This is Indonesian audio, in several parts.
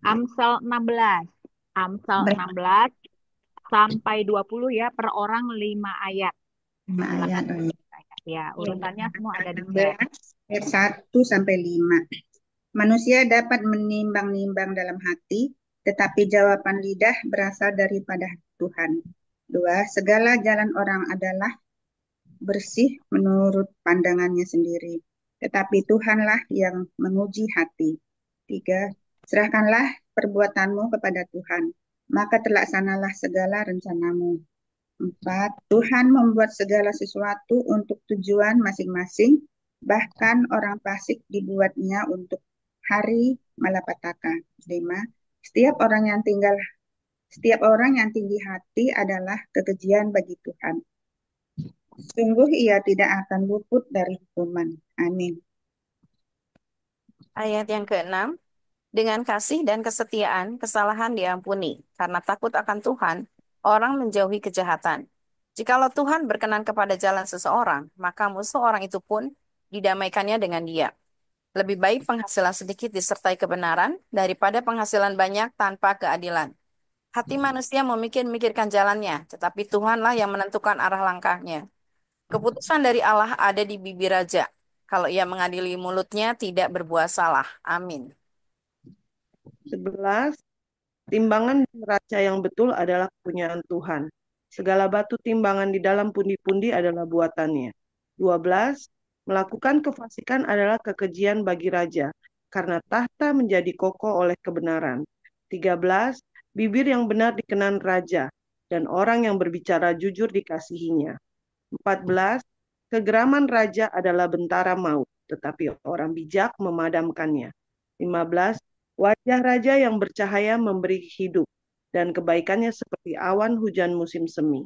Amsal 16. Amsal Berapa 16 sampai 20 ya, per orang 5 ayat. ayat? Silakan Oh, iya. ayat. Ya, Ya, urutannya semua Amsal ada di chat. 16 ayat 1 sampai 5. Manusia dapat menimbang-nimbang dalam hati, tetapi jawaban lidah berasal daripada Tuhan. 2. Segala jalan orang adalah bersih menurut pandangannya sendiri, tetapi Tuhanlah yang menguji hati. 3. Serahkanlah perbuatanmu kepada Tuhan, maka terlaksanalah segala rencanamu. 4. Tuhan membuat segala sesuatu untuk tujuan masing-masing, bahkan orang fasik dibuatnya untuk hari malapetaka. 5. Setiap orang yang tinggi hati adalah kekejian bagi Tuhan. Sungguh ia tidak akan luput dari hukuman. Amin. Ayat yang keenam, dengan kasih dan kesetiaan, kesalahan diampuni. Karena takut akan Tuhan, orang menjauhi kejahatan. Jikalau Tuhan berkenan kepada jalan seseorang, maka musuh orang itu pun didamaikannya dengan dia. Lebih baik penghasilan sedikit disertai kebenaran daripada penghasilan banyak tanpa keadilan. Hati manusia memikir-mikirkan jalannya, tetapi Tuhanlah yang menentukan arah langkahnya. Keputusan dari Allah ada di bibir raja. Kalau ia mengadili mulutnya, tidak berbuat salah. Amin. 11. Timbangan neraca yang betul adalah kepunyaan Tuhan. Segala batu timbangan di dalam pundi-pundi adalah buatannya. 12. Melakukan kefasikan adalah kekejian bagi raja, karena tahta menjadi kokoh oleh kebenaran. 13. Bibir yang benar dikenan raja, dan orang yang berbicara jujur dikasihinya. 14. Kegeraman raja adalah bentara maut, tetapi orang bijak memadamkannya. 15. Wajah raja yang bercahaya memberi hidup, dan kebaikannya seperti awan hujan musim semi.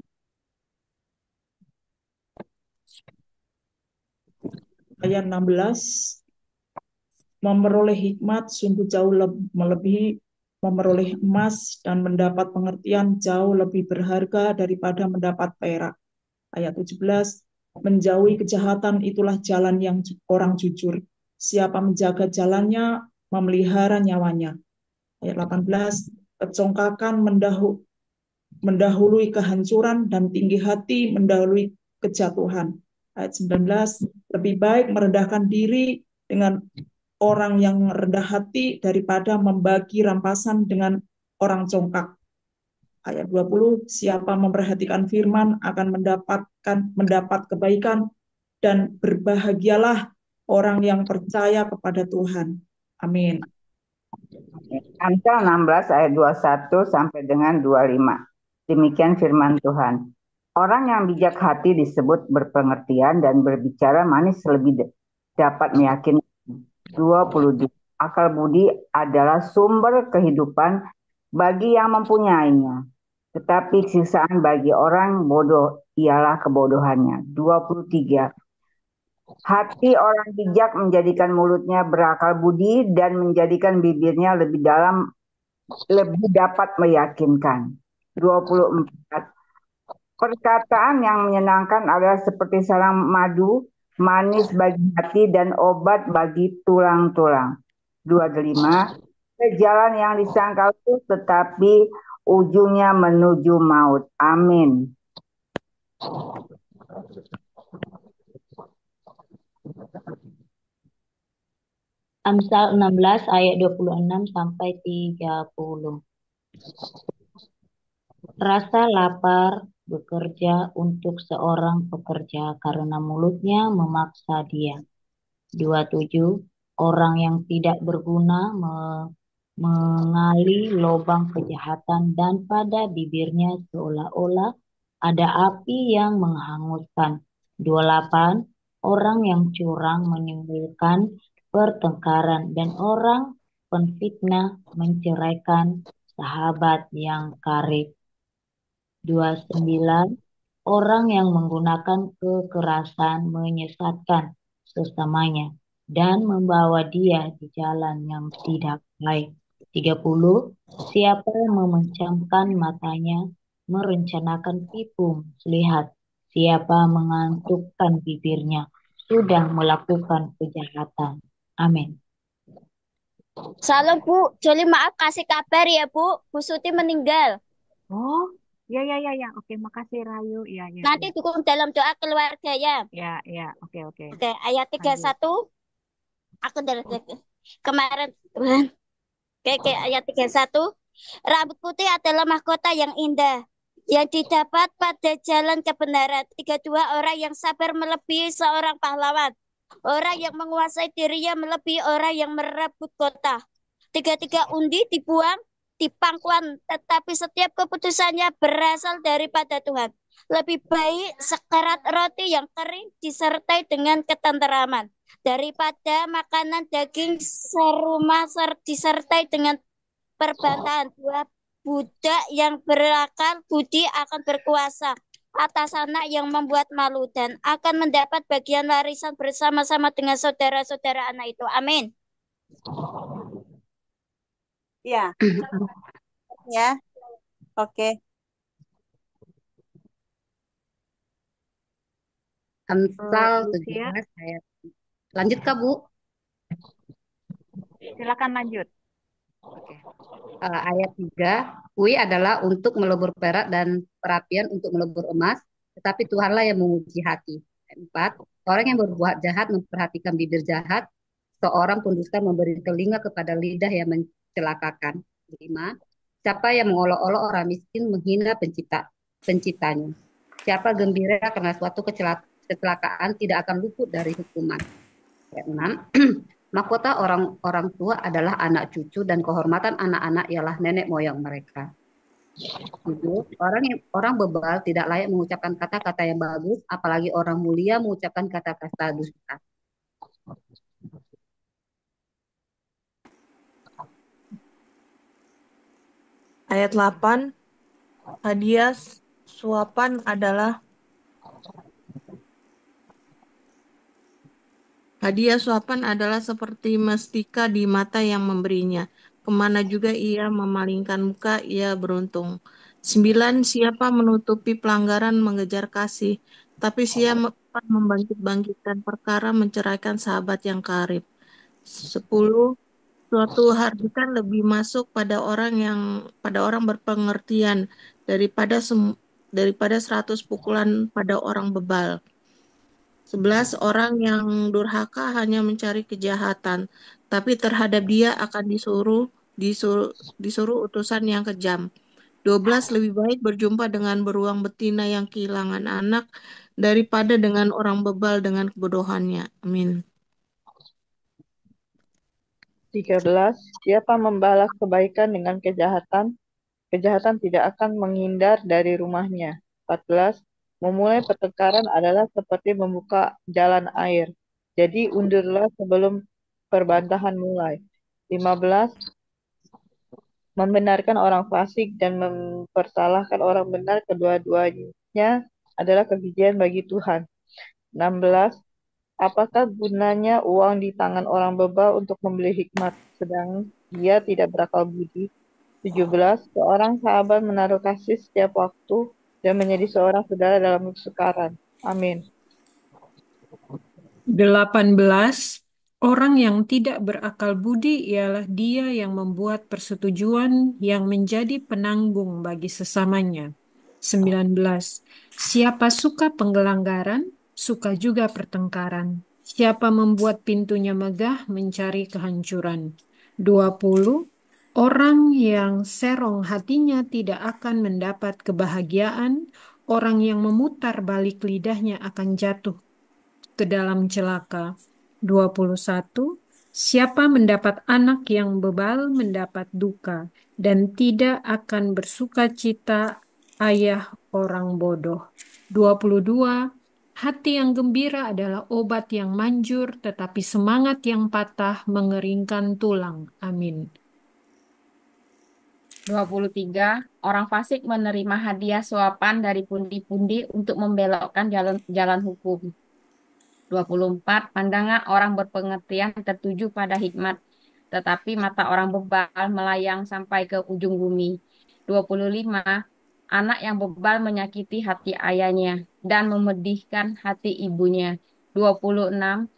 Ayat 16, memperoleh hikmat sungguh jauh melebihi memeroleh emas, dan mendapat pengertian jauh lebih berharga daripada mendapat perak. Ayat 17, menjauhi kejahatan itulah jalan yang orang jujur. Siapa menjaga jalannya, memelihara nyawanya. Ayat 18, kecongkakan mendahului kehancuran, dan tinggi hati mendahului kejatuhan. Ayat 19, lebih baik merendahkan diri dengan orang yang rendah hati daripada membagi rampasan dengan orang congkak. Ayat 20, siapa memperhatikan firman akan mendapat kebaikan, dan berbahagialah orang yang percaya kepada Tuhan. Amin. Amsal 16 ayat 21 sampai dengan 25. Demikian firman Tuhan. Orang yang bijak hati disebut berpengertian dan berbicara manis lebih dapat meyakinkan. 20. Akal budi adalah sumber kehidupan bagi yang mempunyainya. Tetapi siksaan bagi orang bodoh ialah kebodohannya. 23. Hati orang bijak menjadikan mulutnya berakal budi dan menjadikan bibirnya lebih dapat meyakinkan. 24. Perkataan yang menyenangkan adalah seperti sarang madu, manis bagi hati dan obat bagi tulang-tulang. 25. Jalan yang disangkal itu tetapi ujungnya menuju maut. Amin. Amsal 16 ayat 26 sampai 30. Rasa lapar bekerja untuk seorang pekerja karena mulutnya memaksa dia. 27. Orang yang tidak berguna mengali lubang kejahatan, dan pada bibirnya seolah-olah ada api yang menghanguskan. 28. Orang yang curang menimbulkan pertengkaran, dan orang penfitnah menceraikan sahabat yang karib. 29. Orang yang menggunakan kekerasan menyesatkan sesamanya dan membawa dia di jalan yang tidak baik. 30. Siapa yang memejamkan matanya merencanakan tipu muslihat. Siapa mengantukkan bibirnya sudah melakukan kejahatan. Amin. Salam Bu, Joli maaf kasih kabar ya Bu, Bu Suti meninggal. Oh, ya, ya, ya, ya. Oke, makasih Rayu. Ya, ya, Nanti ya. dukung dalam doa keluarga ya. Ya, ya. Oke, oke. Oke, ayat Lanjut. 31, aku dari kemarin. Oke, ayat 31. Rambut putih adalah mahkota yang indah yang didapat pada jalan kebenaran. 32, orang yang sabar melebihi seorang pahlawan. Orang yang menguasai dirinya melebihi orang yang merebut kota. 33, undi dibuang di pangkuan, tetapi setiap keputusannya berasal daripada Tuhan. Lebih baik sekerat roti yang kering disertai dengan ketenteraman daripada makanan daging serumah disertai dengan perbantahan. Dua, budak yang berakal budi akan berkuasa atas anak yang membuat malu dan akan mendapat bagian warisan bersama-sama dengan saudara-saudara anak itu. Amin. Ya, ya. Oke. Amsal Lucia, 17 ayat. Lanjut Kak Bu. silakan lanjut. Oke. Ayat 3, kui adalah untuk melebur perak dan perapian untuk melebur emas, tetapi Tuhanlah yang menguji hati. Ayat 4, orang yang berbuat jahat memperhatikan bibir jahat, seorang pendusta memberi telinga kepada lidah yang mencelakakan. 5, siapa yang mengolok-olok orang miskin menghina penciptanya. Siapa gembira karena suatu kecelakaan tidak akan luput dari hukuman. Ayat 6, mahkota orang tua adalah anak cucu dan kehormatan anak-anak ialah nenek moyang mereka. 7, orang bebal tidak layak mengucapkan kata-kata yang bagus, apalagi orang mulia mengucapkan kata-kata dusta. Ayat 8, hadiah suapan adalah seperti mestika di mata yang memberinya. Kemana juga ia memalingkan muka, ia beruntung. 9, siapa menutupi pelanggaran mengejar kasih, tapi siapa membangkit-bangkitkan perkara menceraikan sahabat yang karib. 10, suatu hardikan lebih masuk pada orang berpengertian daripada 100 pukulan pada orang bebal. 11, orang yang durhaka hanya mencari kejahatan, tapi terhadap dia akan disuruh utusan yang kejam. 12, lebih baik berjumpa dengan beruang betina yang kehilangan anak daripada dengan orang bebal dengan kebodohannya. Amin. 13, siapa membalas kebaikan dengan kejahatan, kejahatan tidak akan menghindar dari rumahnya. 14, memulai pertengkaran adalah seperti membuka jalan air. Jadi undurlah sebelum perbantahan mulai. 15, membenarkan orang fasik dan mempersalahkan orang benar, kedua-duanya adalah kekejian bagi Tuhan. 16, apakah gunanya uang di tangan orang bebal untuk membeli hikmat, sedang dia tidak berakal budi? 17, seorang sahabat menaruh kasih setiap waktu dan menjadi seorang saudara dalam kesukaran. Amin. 18, orang yang tidak berakal budi ialah dia yang membuat persetujuan yang menjadi penanggung bagi sesamanya. 19, siapa suka penggelanggaran, suka juga pertengkaran. Siapa membuat pintunya megah, mencari kehancuran. 20, orang yang serong hatinya tidak akan mendapat kebahagiaan, orang yang memutar balik lidahnya akan jatuh ke dalam celaka. 21, siapa mendapat anak yang bebal mendapat duka, dan tidak akan bersuka cita ayah orang bodoh. 22, hati yang gembira adalah obat yang manjur, tetapi semangat yang patah mengeringkan tulang. Amin. 23, orang fasik menerima hadiah suapan dari pundi-pundi untuk membelokkan jalan hukum. 24, pandangan orang berpengertian tertuju pada hikmat, tetapi mata orang bebal melayang sampai ke ujung bumi. 25, anak yang bebal menyakiti hati ayahnya dan memedihkan hati ibunya. 26,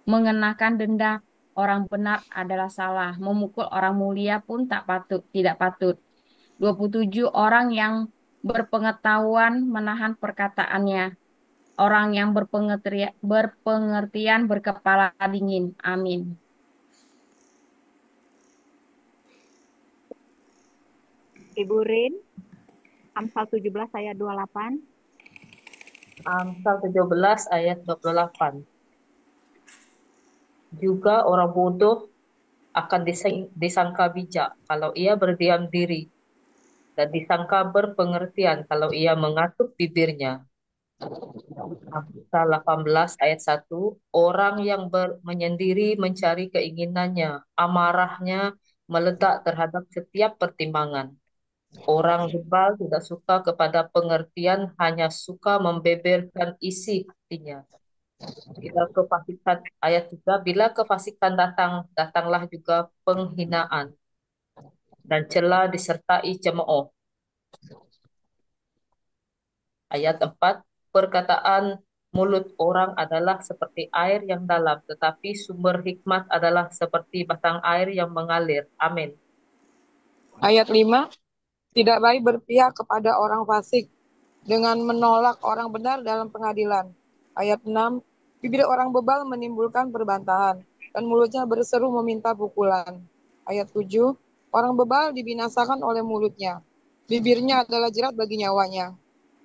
mengenakan denda orang benar adalah salah. Memukul orang mulia pun tidak patut. 27 orang yang berpengetahuan menahan perkataannya. Orang yang berpengertian berkepala dingin. Amin. Ibu Rin, Amsal 17 ayat 28. Amsal 17 ayat 28. Juga orang bodoh akan disangka bijak kalau ia berdiam diri, dan disangka berpengertian kalau ia mengatuk bibirnya. Amsal 18 ayat 1. Orang yang menyendiri mencari keinginannya, amarahnya meledak terhadap setiap pertimbangan. Orang bebal tidak suka kepada pengertian, hanya suka membeberkan isi hatinya. Ayat 3, bila kefasikan datang, datanglah juga penghinaan, dan cela disertai cemooh. Ayat 4, perkataan mulut orang adalah seperti air yang dalam, tetapi sumber hikmat adalah seperti batang air yang mengalir. Amin. Ayat 5, tidak baik berpihak kepada orang fasik dengan menolak orang benar dalam pengadilan. Ayat 6, bibir orang bebal menimbulkan perbantahan, dan mulutnya berseru meminta pukulan. Ayat 7, orang bebal dibinasakan oleh mulutnya, bibirnya adalah jerat bagi nyawanya.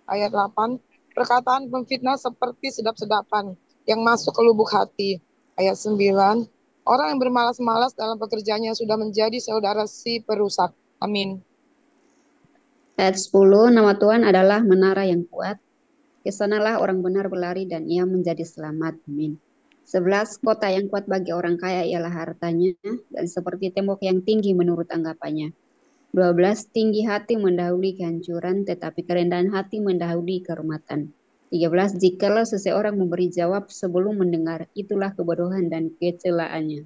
Ayat 8, perkataan pemfitnah seperti sedap-sedapan yang masuk ke lubuk hati. Ayat 9, orang yang bermalas-malas dalam pekerjaannya sudah menjadi saudara si perusak. Amin. Ayat 10, nama Tuhan adalah menara yang kuat. Kesanalah orang benar berlari dan ia menjadi selamat. Amin. 11, kota yang kuat bagi orang kaya ialah hartanya, dan seperti tembok yang tinggi menurut anggapannya. 12, tinggi hati mendahului kehancuran, tetapi kerendahan hati mendahului kehormatan. 13, jikalau seseorang memberi jawab sebelum mendengar, itulah kebodohan dan kecelaannya.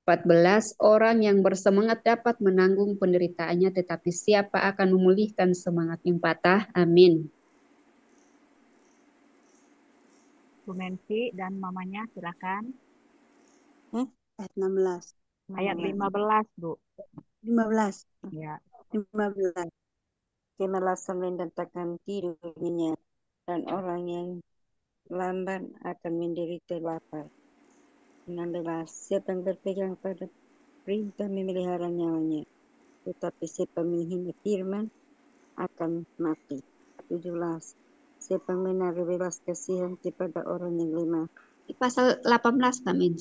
14, orang yang bersemangat dapat menanggung penderitaannya, tetapi siapa akan memulihkan semangat yang patah? Amin. Bu Mensi dan mamanya silakan. Ayat 16. Ayat 15, Bu. 15. Ya. 15. Kemalasan mendatangkan tidurnya, dan orang yang lamban akan menderita lapar. 16. Siapa yang berpegang pada perintah memelihara nyawanya, tetapi siapa menghina firman akan mati. 17. Siapa yang menaruh belas kasihan kepada orang yang lemah. Pasal 18 kami.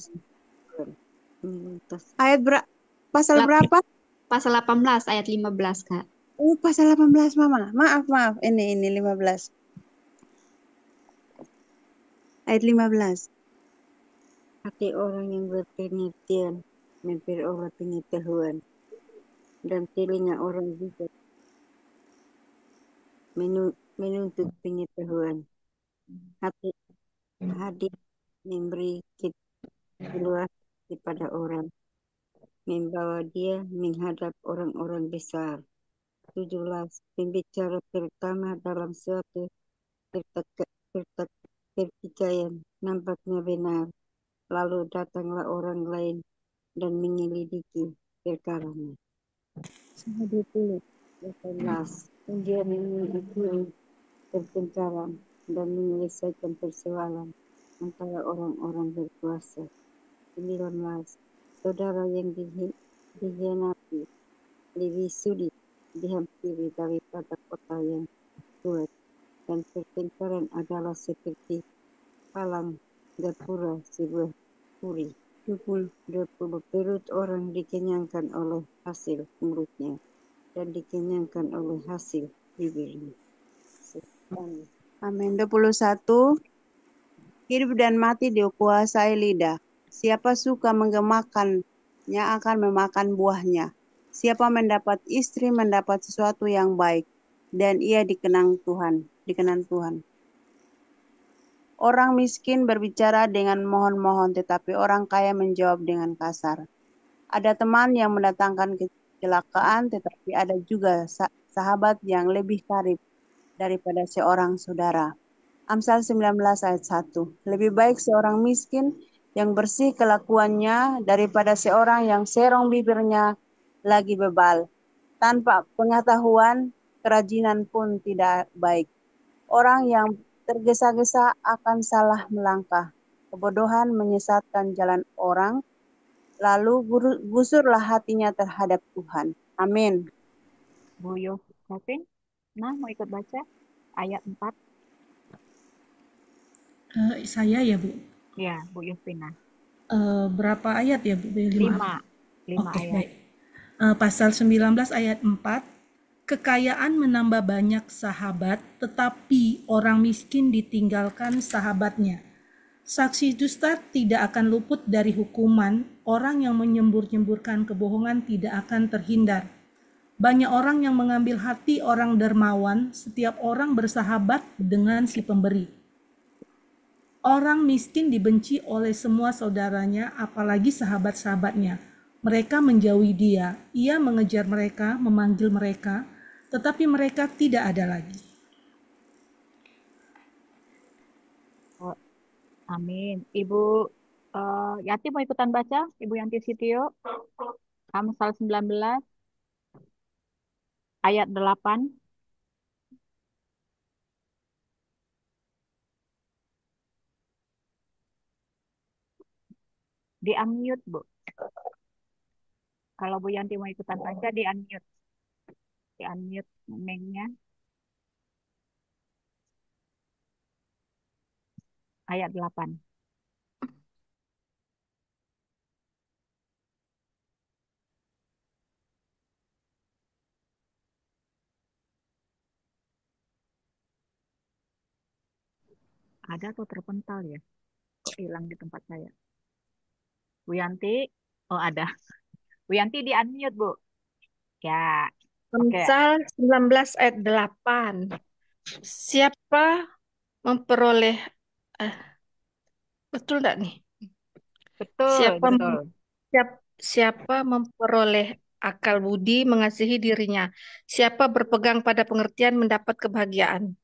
Ayat pasal berapa? Pasal 18 ayat 15, Kak. Oh, pasal 18, Mama. Maaf. Ini 15. Ayat 15. Hati orang yang berpengertian memperoleh pengetahuan, dan telinga orang bijak menuntut pengetahuan. Hati hadir memberi keluar kepada orang, membawa dia menghadap orang-orang besar. 17. Pembicara pertama dalam suatu pertikaian nampaknya benar, lalu datanglah orang lain dan menyelidiki perkaranya. 20. 18. Dia menyelidiki pertengkaran dan menyelesaikan persoalan antara orang-orang berkuasa. 19. Saudara yang dikhianati lebih sulit dihampiri daripada kota yang kuat, dan pertengkaran adalah seperti palang gapura sebuah puri. 20. Perut orang dikenyangkan oleh hasil mulutnya, dan dikenyangkan oleh hasil bibirnya. Amin. 21. Hidup dan mati dikuasai lidah. Siapa suka menggemakannya akan memakan buahnya. Siapa mendapat istri mendapat sesuatu yang baik, dan ia dikenang Tuhan. Orang miskin berbicara dengan mohon-mohon, tetapi orang kaya menjawab dengan kasar. Ada teman yang mendatangkan kecelakaan, tetapi ada juga sahabat yang lebih karib daripada seorang saudara. Amsal 19 ayat 1. Lebih baik seorang miskin yang bersih kelakuannya daripada seorang yang serong bibirnya lagi bebal. Tanpa pengetahuan, kerajinan pun tidak baik. Orang yang tergesa-gesa akan salah melangkah. Kebodohan menyesatkan jalan orang, lalu gusurlah hatinya terhadap Tuhan. Amin. Bu Yosefin, nah mau ikut baca ayat 4? Saya ya, Bu. Ya, Bu Yosefina. Berapa ayat ya, Bu? 5 Oke, ayat. baik. Pasal 19 ayat 4. Kekayaan menambah banyak sahabat, tetapi orang miskin ditinggalkan sahabatnya. Saksi dusta tidak akan luput dari hukuman, orang yang menyembur-nyemburkan kebohongan tidak akan terhindar. Banyak orang yang mengambil hati orang dermawan, setiap orang bersahabat dengan si pemberi. Orang miskin dibenci oleh semua saudaranya, apalagi sahabat-sahabatnya. Mereka menjauhi dia, ia mengejar mereka, memanggil mereka, tetapi mereka tidak ada lagi. Oh, amin. Ibu Yati mau ikutan baca? Ibu Yanti Sitio. Amsal 19 ayat 8. Di unmute, Bu. Kalau Bu Yanti mau ikutan baca, di unmute. Di unmute mic-nya. Ayat 8. Ada atau terpental ya? Kok hilang di tempat saya? Bu Yanti, oh ada. Bu Yanti di unmute, Bu. Ya, oke. Amsal 19 ayat 8. Siapa memperoleh betul enggak nih? Betul, betul. Siapa memperoleh akal budi mengasihi dirinya. Siapa berpegang pada pengertian mendapat kebahagiaan.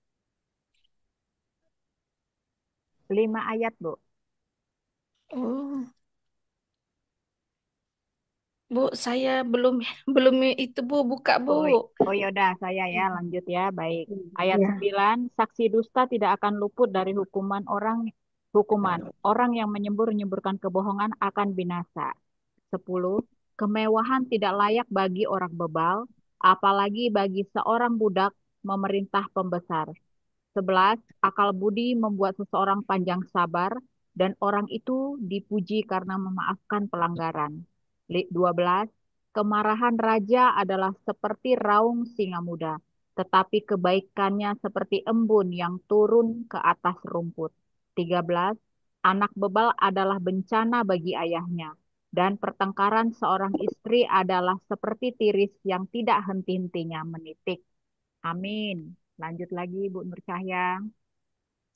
5 ayat, Bu. Oh. Bu, saya belum itu Bu, buka Bu. Oh yaudah, saya ya lanjut ya. Baik. Ayat Ya. 9, saksi dusta tidak akan luput dari hukuman. Orang yang menyembur-nyemburkan kebohongan akan binasa. 10, kemewahan tidak layak bagi orang bebal, apalagi bagi seorang budak memerintah pembesar. 11, akal budi membuat seseorang panjang sabar, dan orang itu dipuji karena memaafkan pelanggaran. 12, kemarahan raja adalah seperti raung singa muda, tetapi kebaikannya seperti embun yang turun ke atas rumput. 13, anak bebal adalah bencana bagi ayahnya, dan pertengkaran seorang istri adalah seperti tiris yang tidak henti-hentinya menitik. Amin. Lanjut lagi, Bu Nur Cahya.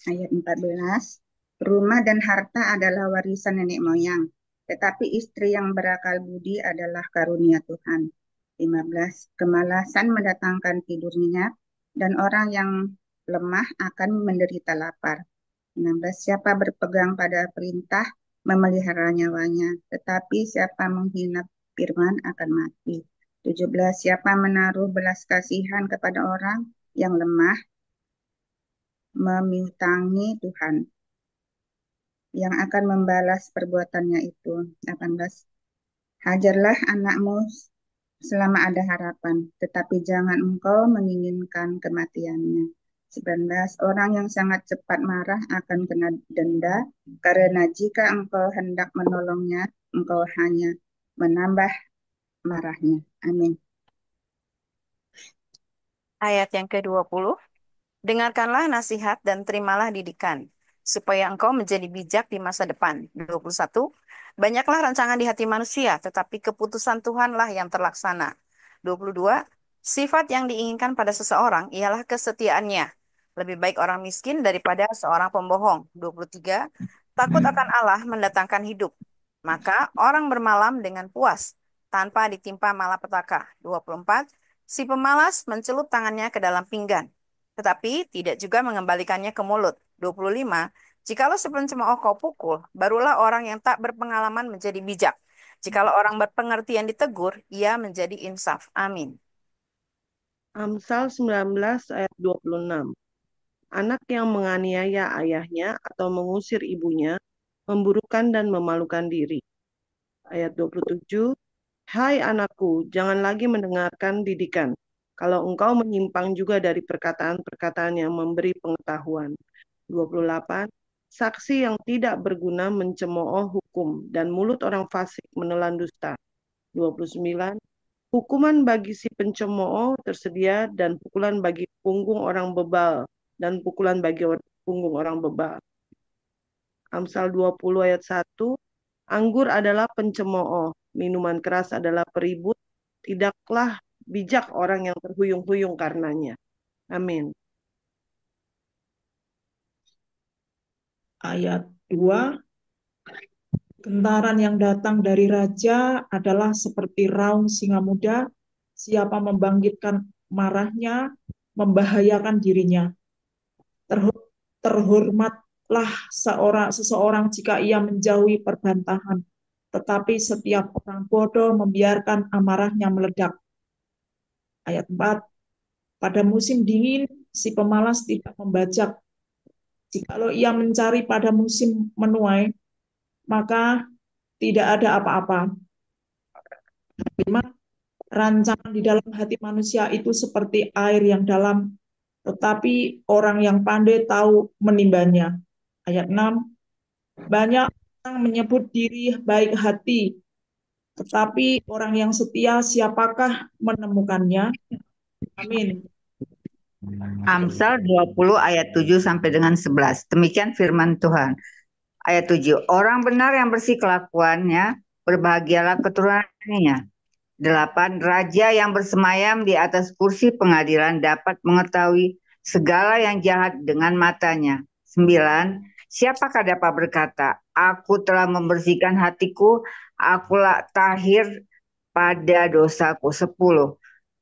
Ayat 14. Rumah dan harta adalah warisan nenek moyang, tetapi istri yang berakal budi adalah karunia Tuhan. 15. Kemalasan mendatangkan tidur nyenyak, dan orang yang lemah akan menderita lapar. 16. Siapa berpegang pada perintah memelihara nyawanya, tetapi siapa menghina firman akan mati. 17. Siapa menaruh belas kasihan kepada orang yang lemah, memiutangi Tuhan yang akan membalas perbuatannya itu. 18. Hajarlah anakmu selama ada harapan, tetapi jangan engkau menginginkan kematiannya. 19. Orang yang sangat cepat marah akan kena denda, karena jika engkau hendak menolongnya, engkau hanya menambah marahnya. Amin. Ayat yang ke-20. Dengarkanlah nasihat dan terimalah didikan, supaya engkau menjadi bijak di masa depan. 21. Banyaklah rancangan di hati manusia, tetapi keputusan Tuhanlah yang terlaksana. 22. Sifat yang diinginkan pada seseorang ialah kesetiaannya. Lebih baik orang miskin daripada seorang pembohong. 23. Takut akan Allah mendatangkan hidup. Maka orang bermalam dengan puas, tanpa ditimpa malapetaka. 24. Si pemalas mencelup tangannya ke dalam pinggan, tetapi tidak juga mengembalikannya ke mulut. 25. Jikalau sepencemooh kau pukul, barulah orang yang tak berpengalaman menjadi bijak. Jikalau orang berpengertian ditegur, ia menjadi insaf. Amin. Amsal 19 ayat 26. Anak yang menganiaya ayahnya atau mengusir ibunya, memburukan dan memalukan diri. Ayat 27. Hai anakku, jangan lagi mendengarkan didikan, kalau engkau menyimpang juga dari perkataan-perkataan yang memberi pengetahuan. 28. Saksi yang tidak berguna mencemooh hukum, dan mulut orang fasik menelan dusta. 29. Hukuman bagi si pencemooh tersedia, dan pukulan bagi punggung orang bebal, dan pukulan bagi punggung orang bebal. Amsal 20 ayat 1. Anggur adalah pencemooh, minuman keras adalah peribut, tidaklah bijak orang yang terhuyung-huyung karenanya. Amin. Ayat 2. Gentaran yang datang dari raja adalah seperti raung singa muda. Siapa membangkitkan marahnya, membahayakan dirinya. Terhormatlah seseorang jika ia menjauhi perbantahan. Tetapi setiap orang bodoh membiarkan amarahnya meledak. Ayat 4. Pada musim dingin, si pemalas tidak membajak. Jikalau ia mencari pada musim menuai, maka tidak ada apa-apa. 5. Rancangan di dalam hati manusia itu seperti air yang dalam, tetapi orang yang pandai tahu menimbanya. Ayat 6. Banyak orang menyebut diri baik hati, tetapi orang yang setia siapakah menemukannya? Amin. Amsal 20 ayat 7 sampai dengan 11. Demikian firman Tuhan. Ayat 7. Orang benar yang bersih kelakuannya, berbahagialah keturunannya. 8. Raja yang bersemayam di atas kursi pengadilan dapat mengetahui segala yang jahat dengan matanya. 9. Siapakah dapat berkata, aku telah membersihkan hatiku, akulah tahir pada dosaku. 10.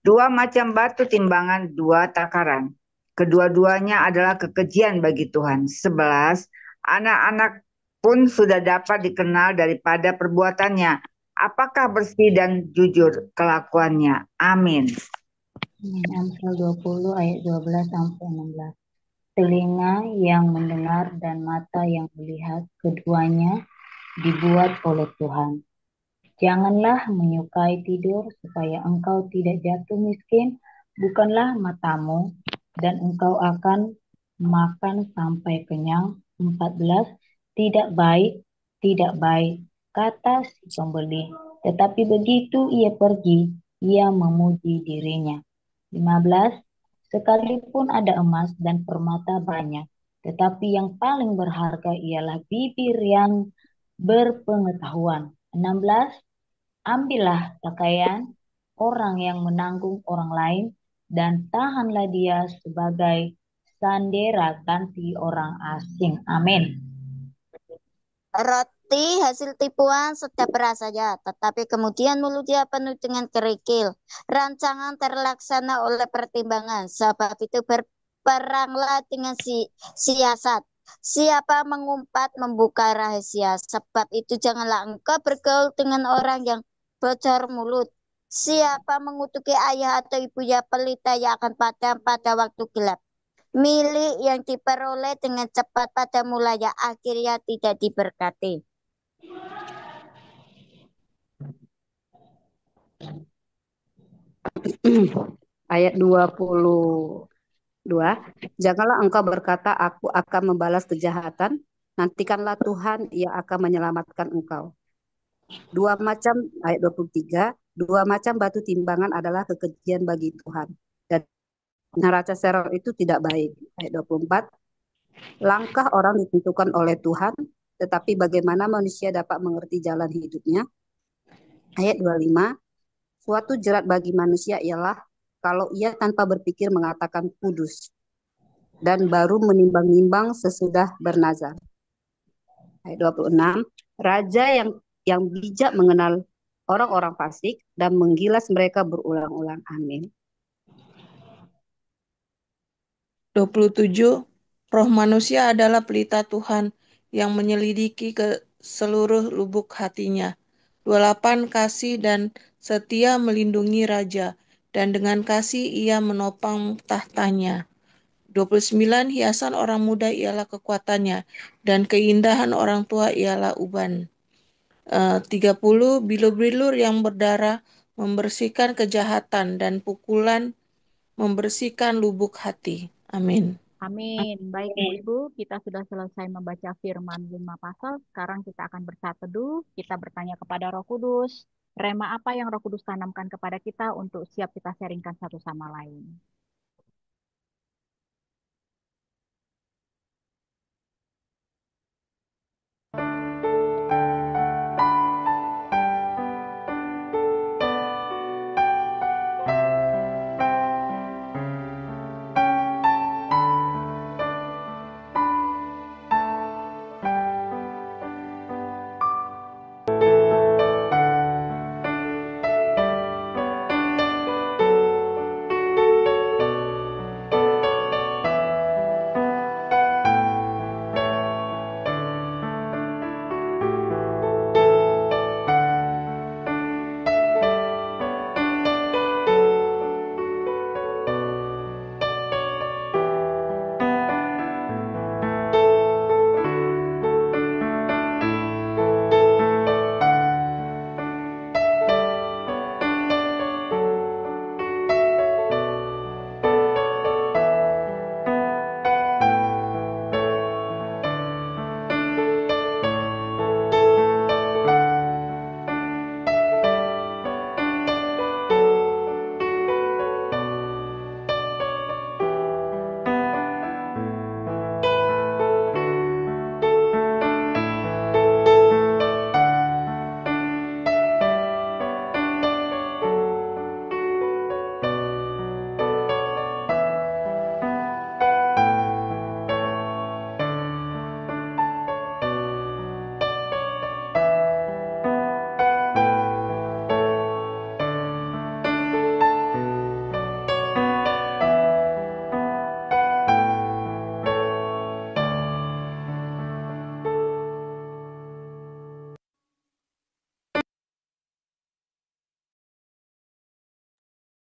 Dua macam batu timbangan, dua takaran. Kedua-duanya adalah kekejian bagi Tuhan. 11. Anak-anak pun sudah dapat dikenal daripada perbuatannya. Apakah bersih dan jujur kelakuannya? Amin. Amsal 20 ayat 12 sampai 16. Telinga yang mendengar dan mata yang melihat, keduanya dibuat oleh Tuhan. Janganlah menyukai tidur supaya engkau tidak jatuh miskin. Bukanlah matamu dan engkau akan makan sampai kenyang. 14. Tidak baik, kata si pembeli. Tetapi begitu ia pergi, ia memuji dirinya. 15. Sekalipun ada emas dan permata banyak, tetapi yang paling berharga ialah bibir yang berpengetahuan. 16. Ambillah pakaian orang yang menanggung orang lain dan tahanlah dia sebagai sandera ganti orang asing. Amin. Roti hasil tipuan sedap saja, tetapi kemudian mulut dia penuh dengan kerikil. Rancangan terlaksana oleh pertimbangan, sebab itu berperanglah dengan siasat. Siapa mengumpat membuka rahasia, sebab itu janganlah engkau bergaul dengan orang yang bocor mulut. Siapa mengutuki ayah atau ibunya, pelita yang akan padam pada waktu gelap. Milik yang diperoleh dengan cepat pada mulanya akhirnya tidak diberkati. Ayat 22. Janganlah engkau berkata, aku akan membalas kejahatan. Nantikanlah Tuhan, ia akan menyelamatkan engkau. Ayat 23. Dua macam batu timbangan adalah kekejian bagi Tuhan. Dan neraca seror itu tidak baik. Ayat 24. Langkah orang ditentukan oleh Tuhan, tetapi bagaimana manusia dapat mengerti jalan hidupnya? Ayat 25. Suatu jerat bagi manusia ialah kalau ia tanpa berpikir mengatakan kudus dan baru menimbang-nimbang sesudah bernazar. Ayat 26. Raja yang bijak mengenal orang-orang fasik dan menggilas mereka berulang-ulang. Amin. 27. Roh manusia adalah pelita Tuhan yang menyelidiki ke seluruh lubuk hatinya. 28 kasih dan setia melindungi raja, dan dengan kasih ia menopang tahtanya. 29 hiasan orang muda ialah kekuatannya, dan keindahan orang tua ialah uban. 30 bilur-bilur yang berdarah membersihkan kejahatan, dan pukulan membersihkan lubuk hati. Amin. Amin. Baik Ibu-Ibu, kita sudah selesai membaca firman 5 pasal. Sekarang kita akan bersatu teduh. Kita bertanya kepada Roh Kudus. Rema apa yang Roh Kudus tanamkan kepada kita untuk siap kita sharingkan satu sama lain.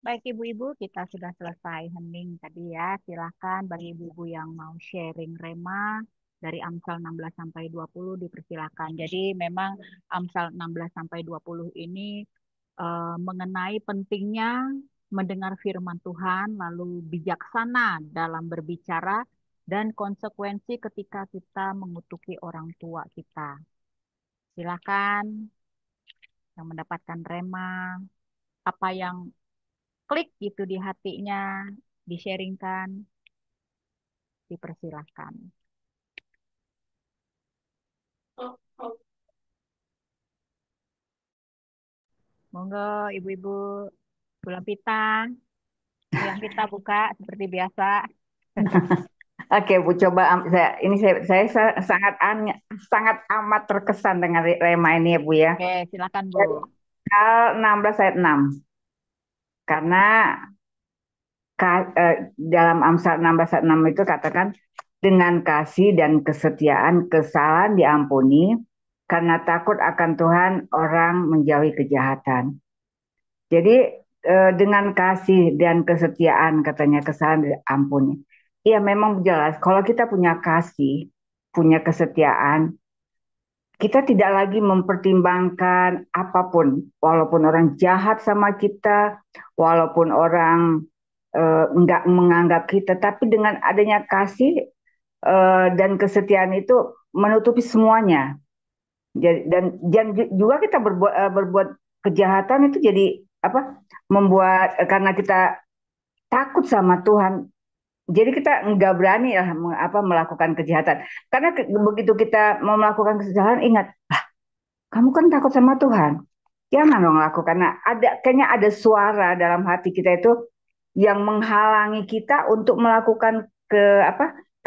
Baik Ibu-Ibu, kita sudah selesai hening tadi ya. Silakan bagi Ibu-Ibu yang mau sharing rema dari Amsal 16 sampai 20 dipersilakan. Jadi memang Amsal 16 sampai 20 ini mengenai pentingnya mendengar firman Tuhan, lalu bijaksana dalam berbicara dan konsekuensi ketika kita mengutuki orang tua kita. Silakan yang mendapatkan rema, apa yang klik gitu di hatinya, di-sharingkan, dipersilahkan. Monggo Ibu-Ibu, bulan pita, yang kita buka seperti biasa. Oke, Bu, coba saya sangat amat terkesan dengan rema ini ya, Bu ya. Oke, silakan Bu. Al 16 ayat 6. Karena dalam Amsal 16 ayat 6 itu katakan dengan kasih dan kesetiaan kesalahan diampuni, karena takut akan Tuhan orang menjauhi kejahatan. Jadi dengan kasih dan kesetiaan katanya kesalahan diampuni. Iya memang jelas kalau kita punya kasih, punya kesetiaan, kita tidak lagi mempertimbangkan apapun, walaupun orang jahat sama kita, walaupun orang enggak menganggap kita, tapi dengan adanya kasih dan kesetiaan itu menutupi semuanya. Dan juga kita berbuat kejahatan itu jadi membuat karena kita takut sama Tuhan. Jadi kita nggak berani lah melakukan kejahatan. Karena begitu kita mau melakukan kesalahan, ingat, kamu kan takut sama Tuhan. Jangan dong lakukan. Nah, kayaknya ada suara dalam hati kita itu yang menghalangi kita untuk melakukan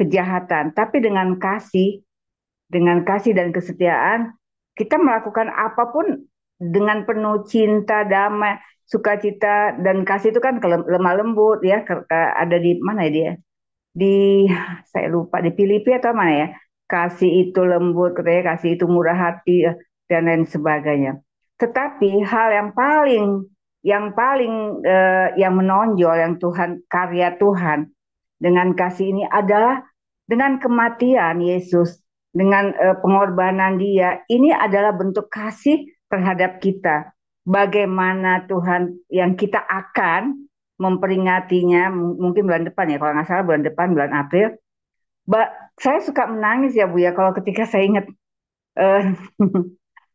kejahatan. Tapi dengan kasih dan kesetiaan, kita melakukan apapun dengan penuh cinta, damai, sukacita, dan kasih itu kan lemah lembut ya, ada di mana ya dia? di saya lupa di Filipi atau mana ya, kasih itu lembut katanya, kasih itu murah hati dan lain sebagainya. Tetapi hal yang menonjol yang karya Tuhan dengan kasih ini adalah dengan kematian Yesus, dengan pengorbanan Dia. Ini adalah bentuk kasih terhadap kita. Bagaimana Tuhan yang kita akan memperingatinya mungkin bulan depan ya, kalau nggak salah bulan depan, bulan April. Saya suka menangis ya Bu ya kalau ketika saya ingat eh,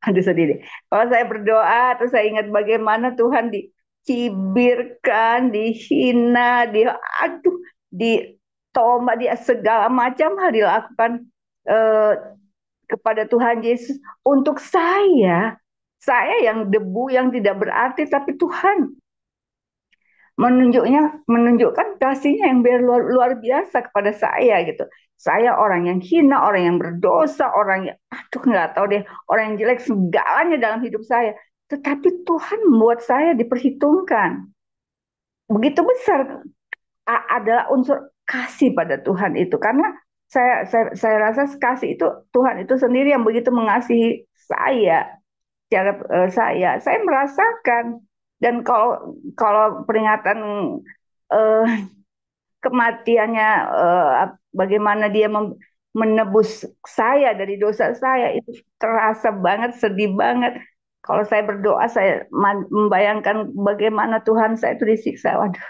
aduh sedih deh. Kalau saya berdoa terus saya ingat bagaimana Tuhan dicibirkan, dihina, aduh, ditombak, dia segala macam hal dilakukan eh, kepada Tuhan Yesus untuk saya yang debu yang tidak berarti, tapi Tuhan menunjukkan kasihnya yang luar biasa kepada saya gitu. Saya orang yang hina, orang yang berdosa, orang yang aduh nggak tahu deh, orang yang jelek segalanya dalam hidup saya. Tetapi Tuhan membuat saya diperhitungkan. Begitu besar adalah unsur kasih pada Tuhan itu, karena saya rasa kasih itu Tuhan itu sendiri yang begitu mengasihi saya. Saya merasakan, dan kalau peringatan eh, kematiannya, bagaimana dia menebus saya dari dosa saya, itu terasa banget, sedih banget. Kalau saya berdoa, saya membayangkan bagaimana Tuhan saya itu disiksa. Waduh,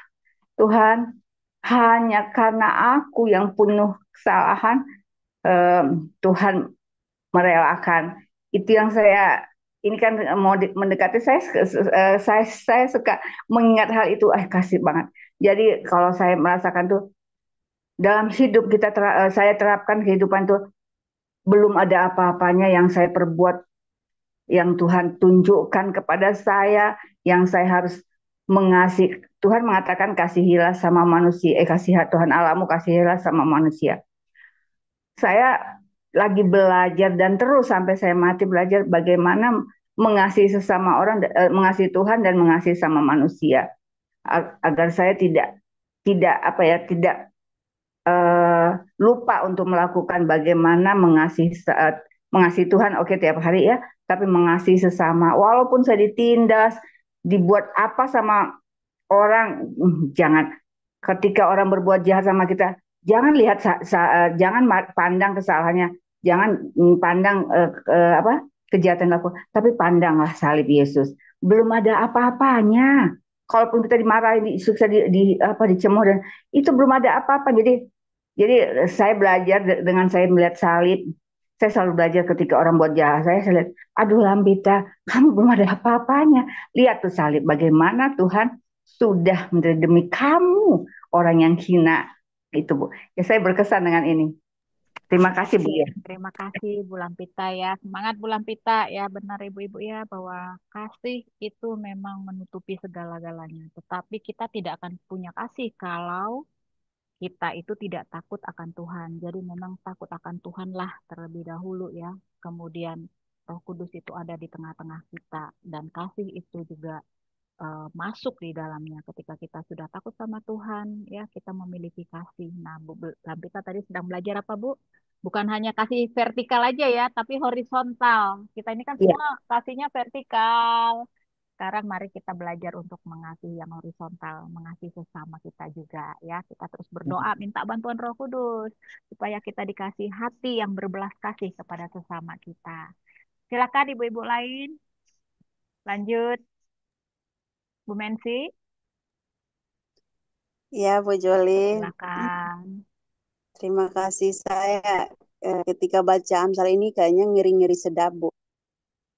Tuhan, hanya karena aku yang penuh kesalahan, Tuhan merelakan. Itu yang ini kan mau mendekati saya suka mengingat hal itu, kasih banget. Jadi kalau saya merasakan tuh dalam hidup kita, saya terapkan kehidupan tuh, belum ada apa-apanya yang saya perbuat yang Tuhan tunjukkan kepada saya, yang saya harus mengasihi. Tuhan mengatakan kasihilah sama manusia, kasih Tuhan Allahmu kasihilah sama manusia. Saya lagi belajar dan terus sampai saya mati belajar bagaimana mengasihi sesama orang, mengasihi Tuhan dan mengasihi sama manusia, agar saya tidak lupa untuk melakukan bagaimana mengasihi Tuhan, oke, tiap hari ya, tapi mengasihi sesama walaupun saya ditindas, dibuat apa sama orang, jangan. Ketika orang berbuat jahat sama kita, jangan pandang kesalahannya, jangan pandang kejahatan aku, tapi pandanglah salib Yesus. Belum ada apa-apanya. Kalaupun kita dimarahin, disiksa, dicemooh, dan itu belum ada apa-apa. Jadi saya belajar dengan saya melihat salib. Saya selalu belajar ketika orang buat jahat, saya lihat, aduh Lambita, kamu belum ada apa-apanya. Lihat tuh salib, bagaimana Tuhan sudah menderita demi kamu, orang yang hina. Itu Bu. Ya, saya berkesan dengan ini. Terima kasih Bu ya. Terima kasih Bu Lampita ya. Semangat Bu Lampita ya, benar Ibu-ibu ya, bahwa kasih itu memang menutupi segala-galanya. Tetapi kita tidak akan punya kasih kalau kita itu tidak takut akan Tuhan. Jadi memang takut akan Tuhanlah terlebih dahulu ya. Kemudian Roh Kudus itu ada di tengah-tengah kita, dan kasih itu juga masuk di dalamnya. Ketika kita sudah takut sama Tuhan, ya kita memiliki kasih. Nah, Bu Lampita tadi sedang belajar apa Bu? Bukan hanya kasih vertikal aja ya, tapi horizontal. Kita ini kan semua kasihnya vertikal. Sekarang mari kita belajar untuk mengasihi yang horizontal, mengasihi sesama kita juga ya. Kita terus berdoa, minta bantuan Roh Kudus supaya kita dikasih hati yang berbelas kasih kepada sesama kita. Silakan ibu-ibu lain. Lanjut. Bu Mensi. Ya, Bu Joli. Silakan. Terima kasih. Saya ketika baca Amsal ini kayaknya ngiri-ngiri sedap, Bu.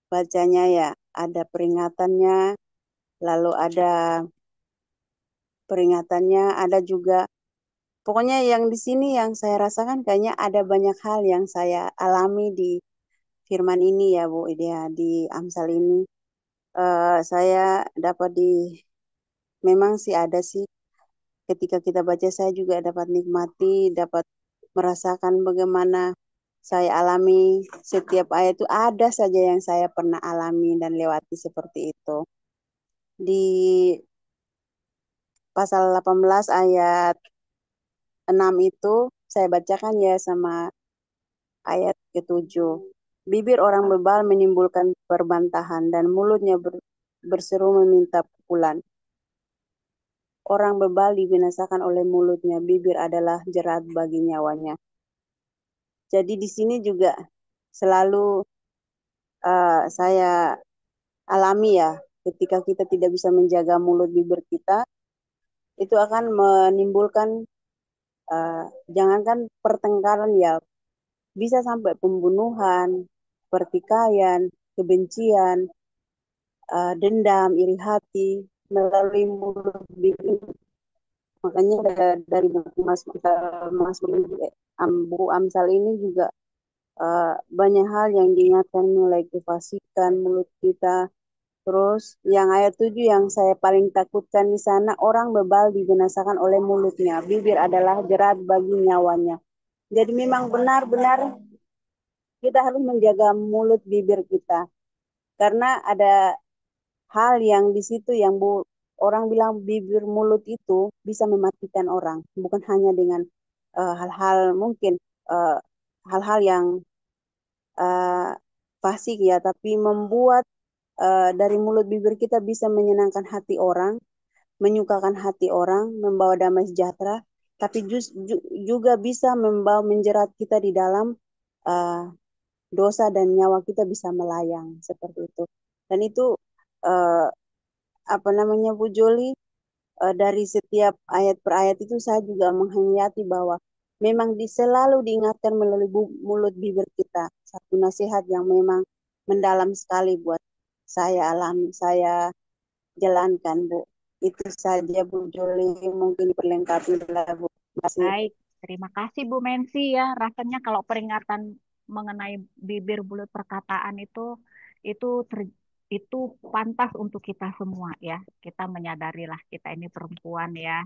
Bacanya ya, ada peringatannya, lalu ada juga, pokoknya yang di sini yang saya rasakan kayaknya ada banyak hal yang saya alami di firman ini ya Bu, ya, di Amsal ini. Saya dapat memang sih ada sih, ketika kita baca saya juga dapat nikmati, dapat merasakan bagaimana saya alami setiap ayat itu, ada saja yang saya pernah alami dan lewati seperti itu. Di pasal 18 ayat 6 itu saya bacakan ya sama ayat ke-7. Bibir orang bebal menimbulkan perbantahan dan mulutnya berseru meminta pukulan. Orang bebal dibinasakan oleh mulutnya, bibir adalah jerat bagi nyawanya. Jadi di sini juga selalu saya alami ya, ketika kita tidak bisa menjaga mulut bibir kita, itu akan menimbulkan jangankan pertengkaran ya, bisa sampai pembunuhan, pertikaian, kebencian, dendam, iri hati melalui mulut bibir. Makanya dari buku buku Amsal ini juga banyak hal yang diingatkan, mulai kefasikan mulut kita. Terus yang ayat 7 yang saya paling takutkan di sana, orang bebal dibinasakan oleh mulutnya, bibir adalah jerat bagi nyawanya. Jadi memang benar-benar kita harus menjaga mulut bibir kita. Karena ada hal yang di situ yang orang bilang bibir mulut itu bisa mematikan orang. Bukan hanya dengan hal-hal mungkin hal-hal yang fasik ya, tapi membuat dari mulut bibir kita bisa menyenangkan hati orang, menyukakan hati orang, membawa damai sejahtera, tapi juga bisa membawa menjerat kita di dalam dosa dan nyawa kita bisa melayang seperti itu. Dan itu apa namanya Bu Joli, dari setiap ayat per ayat itu saya juga menghayati bahwa memang selalu diingatkan melalui mulut bibir kita. Satu nasihat yang memang mendalam sekali buat saya alami, saya jalankan Bu. Itu saja Bu Joli, mungkin diperlengkapi lah Bu. Baik, terima kasih Bu Mensi ya. Rasanya kalau peringatan mengenai bibir mulut perkataan itu pantas untuk kita semua ya. Kita menyadarilah kita ini perempuan ya.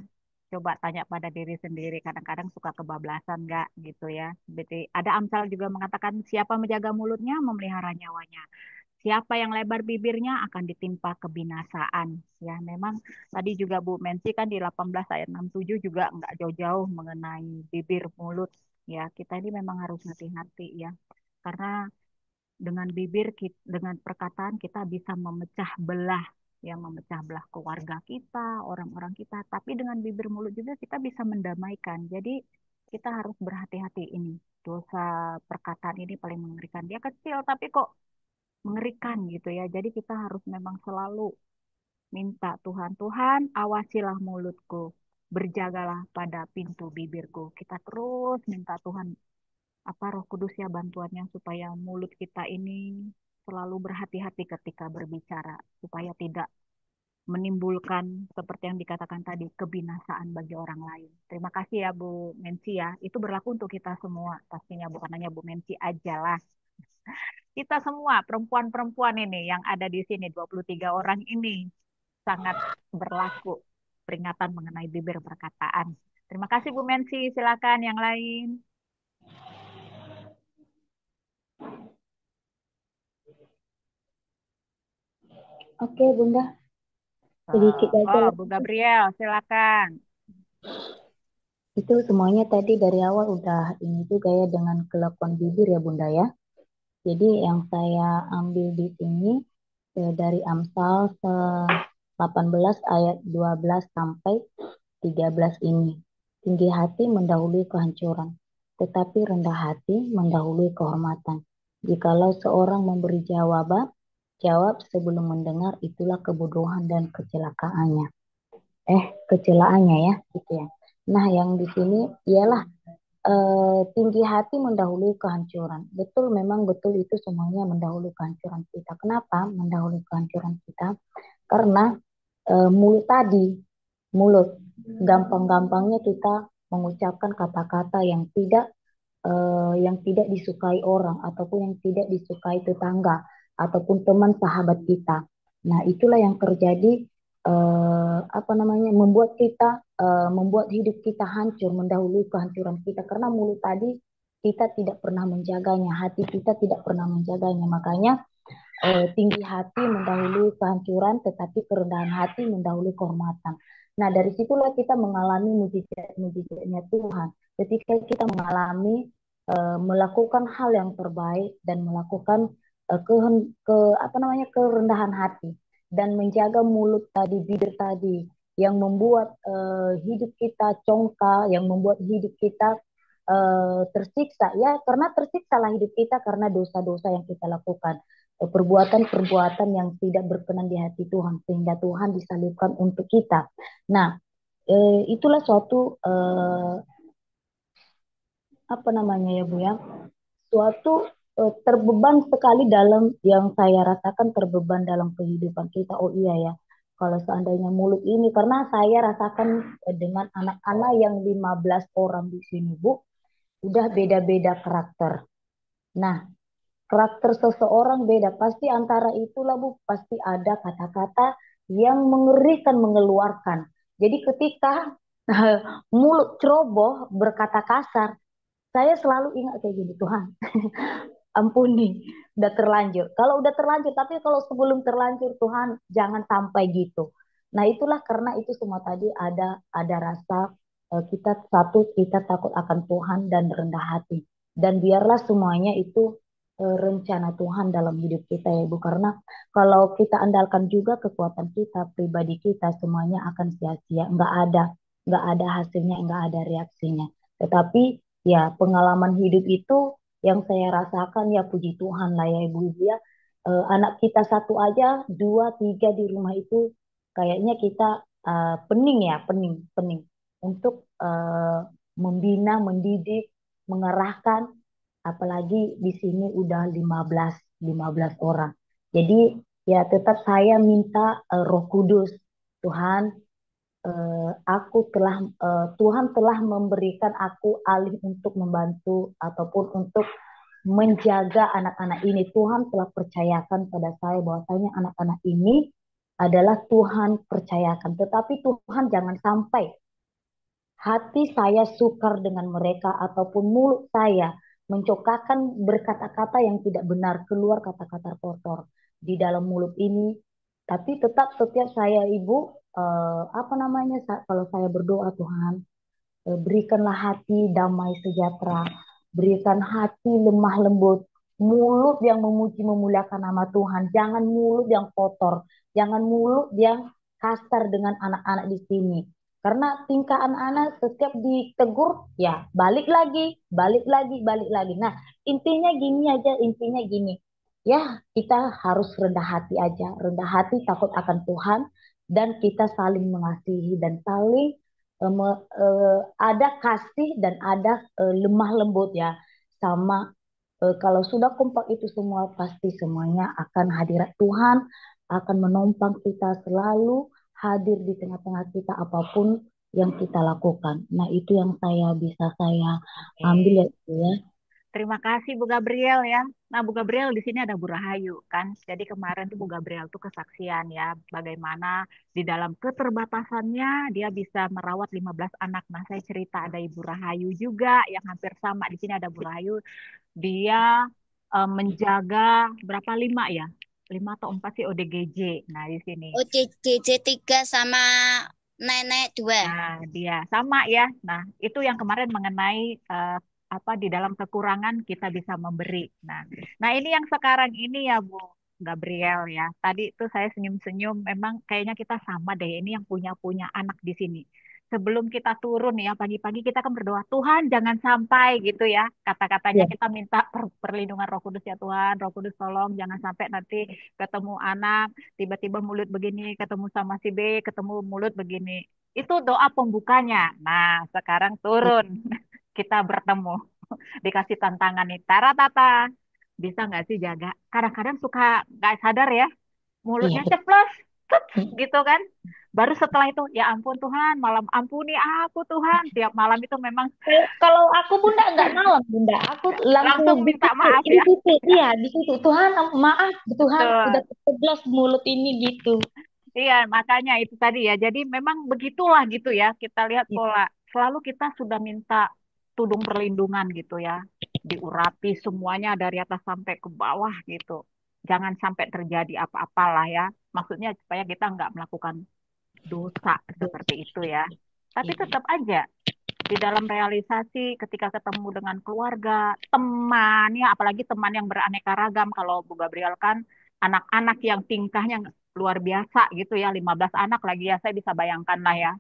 Coba tanya pada diri sendiri, kadang-kadang suka kebablasan nggak gitu ya. Berarti ada Amsal juga mengatakan siapa menjaga mulutnya memelihara nyawanya. Siapa yang lebar bibirnya akan ditimpa kebinasaan. Ya, memang tadi juga Bu Mensi kan di 18 ayat 67 juga nggak jauh-jauh mengenai bibir mulut. Ya, kita ini memang harus hati-hati ya. Karena dengan bibir, dengan perkataan kita bisa memecah belah, ya memecah belah keluarga kita, orang-orang kita. Tapi dengan bibir mulut juga kita bisa mendamaikan. Jadi kita harus berhati-hati ini. Dosa perkataan ini paling mengerikan. Dia kecil tapi kok mengerikan gitu ya. Jadi kita harus memang selalu minta Tuhan, Tuhan awasilah mulutku, berjagalah pada pintu bibirku. Kita terus minta Tuhan apa Roh Kudus ya bantuannya supaya mulut kita ini selalu berhati-hati ketika berbicara supaya tidak menimbulkan seperti yang dikatakan tadi kebinasaan bagi orang lain. Terima kasih ya Bu Mensi ya. Itu berlaku untuk kita semua pastinya bukan hanya Bu Mensi aja lah. Kita semua perempuan-perempuan ini yang ada di sini 23 orang ini sangat berlaku peringatan mengenai bibir perkataan. Terima kasih Bu Mensi, silakan yang lain. Oke, Bunda. Sedikit aja. Bu Gabriel, silakan. Itu semuanya tadi dari awal udah ini juga ya dengan kelakuan bibir ya Bunda ya. Jadi yang saya ambil di sini dari Amsal 18 ayat 12 sampai 13 ini. Tinggi hati mendahului kehancuran, tetapi rendah hati mendahului kehormatan. Jikalau seorang memberi jawab sebelum mendengar, itulah kebodohan dan kecelakaannya. Kecelaannya ya, gitu ya. Nah, yang di sini ialah tinggi hati mendahului kehancuran. Betul, memang betul itu semuanya mendahului kehancuran kita. Kenapa mendahului kehancuran kita? Karena mulut gampang-gampangnya kita mengucapkan kata-kata yang tidak disukai orang ataupun yang tidak disukai tetangga ataupun teman sahabat kita. Nah, itulah yang terjadi membuat hidup kita hancur, mendahului kehancuran kita karena mulut tadi kita tidak pernah menjaganya, hati kita tidak pernah menjaganya. Makanya tinggi hati mendahului kehancuran, tetapi kerendahan hati mendahului kehormatan. Nah, dari situlah kita mengalami mujizat-mujizatnya Tuhan. Ketika kita mengalami melakukan hal yang terbaik dan melakukan kerendahan hati dan menjaga mulut tadi, bibir tadi yang membuat hidup kita congkak, yang membuat hidup kita tersiksa, ya, karena tersiksalah hidup kita karena dosa-dosa yang kita lakukan, perbuatan-perbuatan yang tidak berkenan di hati Tuhan, sehingga Tuhan disalibkan untuk kita. Nah, itulah suatu apa namanya ya Bu ya, suatu terbeban sekali dalam yang saya rasakan, terbeban dalam kehidupan kita. Oh iya ya, kalau seandainya mulut ini, karena saya rasakan dengan anak-anak yang 15 orang di sini Bu, udah beda-beda karakter. Nah, karakter seseorang beda, pasti antara itulah Bu, pasti ada kata-kata yang mengerikan mengeluarkan. Jadi ketika mulut ceroboh berkata kasar, saya selalu ingat kayak gini, Tuhan ampuni, udah terlanjur. Kalau udah terlanjur, tapi kalau sebelum terlanjur, Tuhan jangan sampai gitu. Nah, itulah karena itu semua tadi ada rasa kita takut akan Tuhan dan rendah hati. Dan biarlah semuanya itu rencana Tuhan dalam hidup kita ya Bu. Karena kalau kita andalkan juga kekuatan kita, pribadi kita, semuanya akan sia-sia. Nggak ada hasilnya, nggak ada reaksinya. Tetapi ya pengalaman hidup itu yang saya rasakan, ya puji Tuhan lah ya Ibu-Ibu ya. Anak kita satu aja, dua, tiga di rumah itu kayaknya kita pening ya, pening untuk membina, mendidik, mengarahkan, apalagi di sini udah 15 orang. Jadi ya tetap saya minta Roh Kudus, Tuhan, Tuhan telah memberikan aku alih untuk membantu ataupun untuk menjaga anak-anak ini. Tuhan telah percayakan pada saya bahwasanya anak-anak ini adalah Tuhan percayakan. Tetapi Tuhan jangan sampai hati saya sukar dengan mereka ataupun mulut saya mencokakkan berkata-kata yang tidak benar, keluar kata-kata kotor di dalam mulut ini. Tapi tetap setiap saya Ibu, kalau saya berdoa, Tuhan, berikanlah hati damai sejahtera, berikan hati lemah lembut, mulut yang memuji memuliakan nama Tuhan, jangan mulut yang kotor, jangan mulut yang kasar dengan anak-anak di sini. Karena tingkah anak-anak setiap ditegur, ya balik lagi, balik lagi, balik lagi. Nah, intinya gini. Ya, kita harus rendah hati aja, rendah hati, takut akan Tuhan, dan kita saling mengasihi dan saling ada kasih dan ada lemah lembut ya. Sama kalau sudah kompak itu semua, pasti semuanya akan hadirat Tuhan, akan menopang kita, selalu hadir di tengah-tengah kita apapun yang kita lakukan. Nah, itu yang bisa saya ambil ya. Terima kasih Bu Gabriel ya. Nah, Bu Gabriel di sini ada Bu Rahayu kan. Jadi kemarin tuh Bu Gabriel tuh kesaksian ya bagaimana di dalam keterbatasannya dia bisa merawat 15 anak. Nah, saya cerita ada Ibu Rahayu juga yang hampir sama. Di sini ada Bu Rahayu. Dia menjaga berapa, 5 ya? 5 atau 4 sih ODGJ. Nah, di sini. ODGJ 3 sama nenek 2. Nah, dia sama ya. Nah, itu yang kemarin mengenai di dalam kekurangan kita bisa memberi. Nah ini yang sekarang ini ya Bu Gabriel ya. Tadi itu saya senyum-senyum. Memang kayaknya kita sama deh. Ini yang punya anak di sini. Sebelum kita turun ya pagi-pagi kita kan berdoa, Tuhan jangan sampai gitu ya. Kata-katanya kita minta perlindungan Roh Kudus ya Tuhan. Roh Kudus tolong jangan sampai nanti ketemu anak tiba-tiba mulut begini, ketemu sama si B, ketemu mulut begini. Itu doa pembukanya. Nah sekarang turun. Kita bertemu, dikasih tantangan nih, Tata, bisa nggak sih jaga? Kadang-kadang suka nggak sadar ya, mulutnya ceplos, gitu kan. Baru setelah itu, ya ampun Tuhan, malam ampuni aku Tuhan. Tiap malam itu memang. Kalau aku Bunda nggak malam Bunda, aku langsung minta maaf ya. Iya, di situ Tuhan maaf, Tuhan udah ceplos mulut ini gitu. Iya, makanya itu tadi ya. Jadi memang begitulah gitu ya. Kita lihat pola. Selalu kita sudah minta tudung perlindungan gitu ya, diurapi semuanya dari atas sampai ke bawah gitu. jangan sampai terjadi apa-apalah ya. Maksudnya supaya kita nggak melakukan dosa seperti itu ya. Tapi tetap aja di dalam realisasi ketika ketemu dengan keluarga, teman ya, apalagi teman yang beraneka ragam. Kalau Bu Gabriel kan anak-anak yang tingkahnya luar biasa gitu ya, 15 anak lagi ya, saya bisa bayangkan lah ya,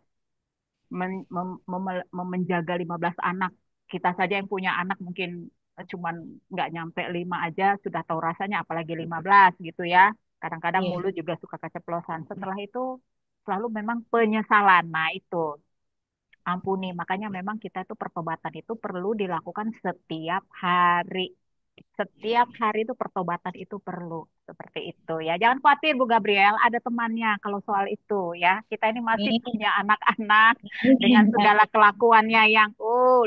menjaga 15 anak. Kita saja yang punya anak mungkin cuman nggak nyampe 5 aja sudah tahu rasanya, apalagi 15 gitu ya. Kadang-kadang Iya. mulut juga suka keceplosan. Setelah itu selalu memang penyesalan. Nah itu ampuni. Makanya memang kita itu pertobatan itu perlu dilakukan setiap hari. Setiap hari itu pertobatan itu perlu. Seperti itu ya. Jangan khawatir Bu Gabriel, ada temannya kalau soal itu ya. Kita ini masih punya anak-anak dengan segala kelakuannya yang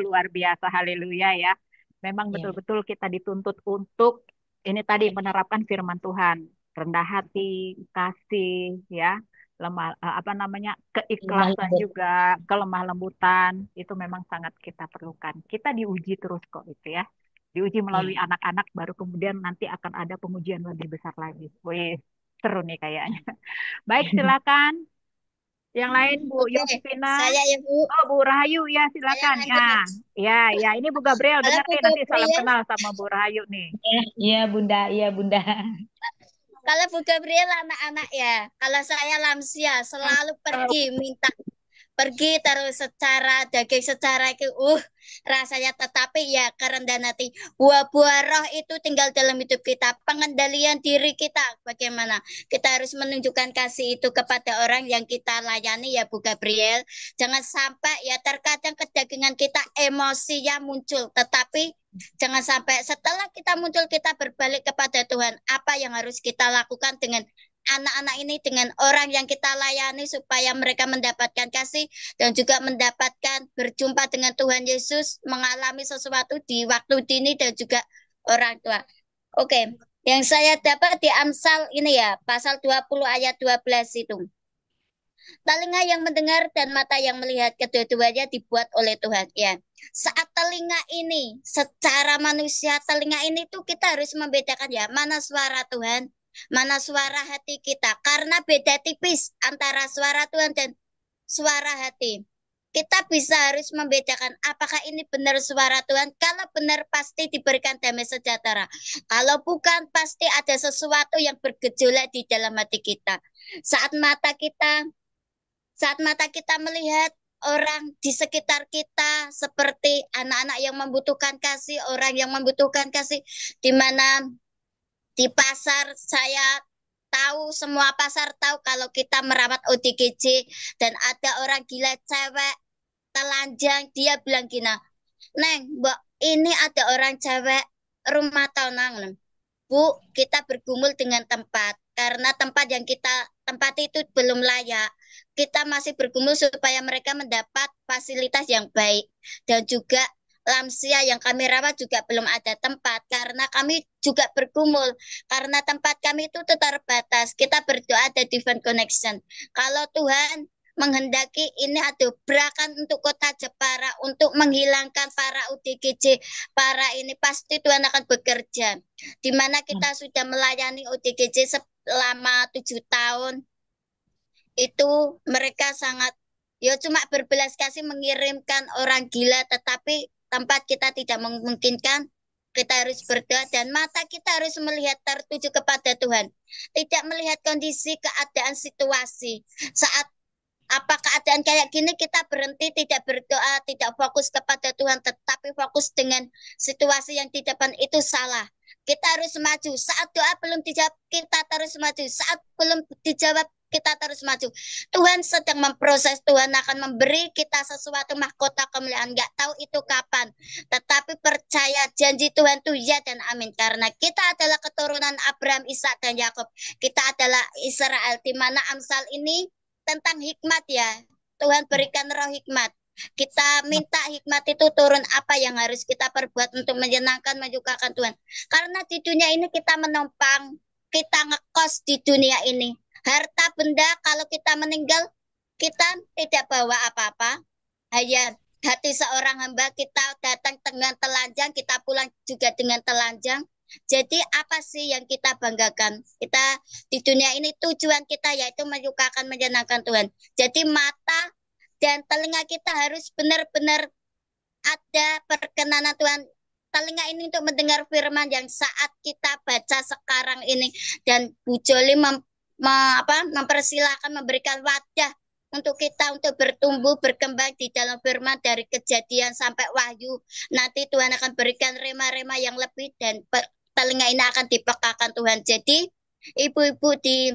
luar biasa. Haleluya ya. Memang betul-betul kita dituntut untuk ini tadi menerapkan firman Tuhan. Rendah hati, kasih ya, lemah apa namanya, keikhlasan juga, kelemah lembutan itu memang sangat kita perlukan. Kita diuji terus kok itu ya, diuji melalui anak-anak, baru kemudian nanti akan ada pengujian lebih besar lagi. Wih, seru nih kayaknya. Baik, silakan yang lain Bu Oke, Yovina. saya ya Bu. Oh, Bu Rahayu ya, silakan ya. Ya ini Bu Gabriel, Kalau dengar Bu nih, nanti salam Gabriel, kenal sama Bu Rahayu nih. Iya Bunda, iya Bunda. kalau Bu Gabriel anak-anak ya, kalau saya lansia selalu pergi terus secara daging secara itu rasanya, tetapi ya kerendahan hati, buah-buah roh itu tinggal dalam hidup kita, pengendalian diri kita bagaimana kita harus menunjukkan kasih itu kepada orang yang kita layani ya Bu Gabriel. Jangan sampai ya, terkadang kedagingan kita emosinya muncul, tetapi jangan sampai setelah kita muncul kita berbalik kepada Tuhan. Apa yang harus kita lakukan dengan anak-anak ini, dengan orang yang kita layani, supaya mereka mendapatkan kasih dan juga mendapatkan berjumpa dengan Tuhan Yesus, mengalami sesuatu di waktu dini dan juga orang tua. Oke, yang saya dapat di Amsal ini ya, pasal 20 ayat 12 itu. Telinga yang mendengar dan mata yang melihat, kedua-duanya dibuat oleh Tuhan. Ya, saat telinga ini, secara manusia, telinga ini tuh kita harus membedakan ya, mana suara Tuhan, mana suara hati kita. Karena beda tipis antara suara Tuhan dan suara hati. Kita bisa harus membedakan apakah ini benar suara Tuhan. Kalau benar pasti diberikan damai sejahtera. Kalau bukan pasti ada sesuatu yang bergejolak di dalam hati kita. Saat mata kita melihat orang di sekitar kita seperti anak-anak yang membutuhkan kasih, orang yang membutuhkan kasih, di mana di pasar saya tahu, semua pasar tahu kalau kita merawat ODGJ dan ada orang gila cewek telanjang, dia bilang gini, Neng, Mbak, ini ada orang cewek rumah tahunan. Bu, kita bergumul dengan tempat. Karena tempat yang kita tempati itu belum layak. Kita masih bergumul supaya mereka mendapat fasilitas yang baik. Dan juga lansia yang kami rawat juga belum ada tempat. Karena kami juga bergumul. Karena tempat kami itu terbatas. Kita berdoa ada divine connection. Kalau Tuhan menghendaki ini ada berakan untuk kota Jepara, untuk menghilangkan para UDGJ, para ini, pasti Tuhan akan bekerja. Di mana kita sudah melayani UDGJ selama 7 tahun, itu mereka sangat, ya cuma berbelas kasih mengirimkan orang gila, tetapi tempat kita tidak memungkinkan. Kita harus berdoa dan mata kita harus melihat tertuju kepada Tuhan. Tidak melihat kondisi, keadaan, situasi. Saat apa keadaan kayak gini kita berhenti, tidak berdoa, tidak fokus kepada Tuhan, tetapi fokus dengan situasi yang di depan, itu salah. Kita harus maju. Saat doa belum dijawab, kita terus maju. Saat belum dijawab, kita terus maju. Tuhan sedang memproses. Tuhan akan memberi kita sesuatu, mahkota kemuliaan. Nggak tahu itu kapan. Tetapi percaya janji Tuhan itu ya dan amin. Karena kita adalah keturunan Abraham, Ishak, dan Yakub. Kita adalah Israel. Di mana Amsal ini tentang hikmat ya. Tuhan berikan roh hikmat. Kita minta hikmat itu turun, apa yang harus kita perbuat untuk menyenangkan, menyukakan Tuhan. Karena di dunia ini kita menumpang, kita ngekos di dunia ini. Harta benda kalau kita meninggal, kita tidak bawa apa-apa. Hanya hati seorang hamba, kita datang dengan telanjang, kita pulang juga dengan telanjang. Jadi apa sih yang kita banggakan? Kita di dunia ini tujuan kita yaitu menyukakan, menyenangkan Tuhan. Jadi mata dan telinga kita harus benar-benar ada perkenanan Tuhan. Telinga ini untuk mendengar firman yang saat kita baca sekarang ini. Dan Bu Joli mempersilahkan, memberikan wadah untuk kita untuk bertumbuh, berkembang di dalam firman dari Kejadian sampai Wahyu. Nanti Tuhan akan berikan rema-rema yang lebih dan telinga ini akan dipekakan Tuhan. Jadi ibu-ibu di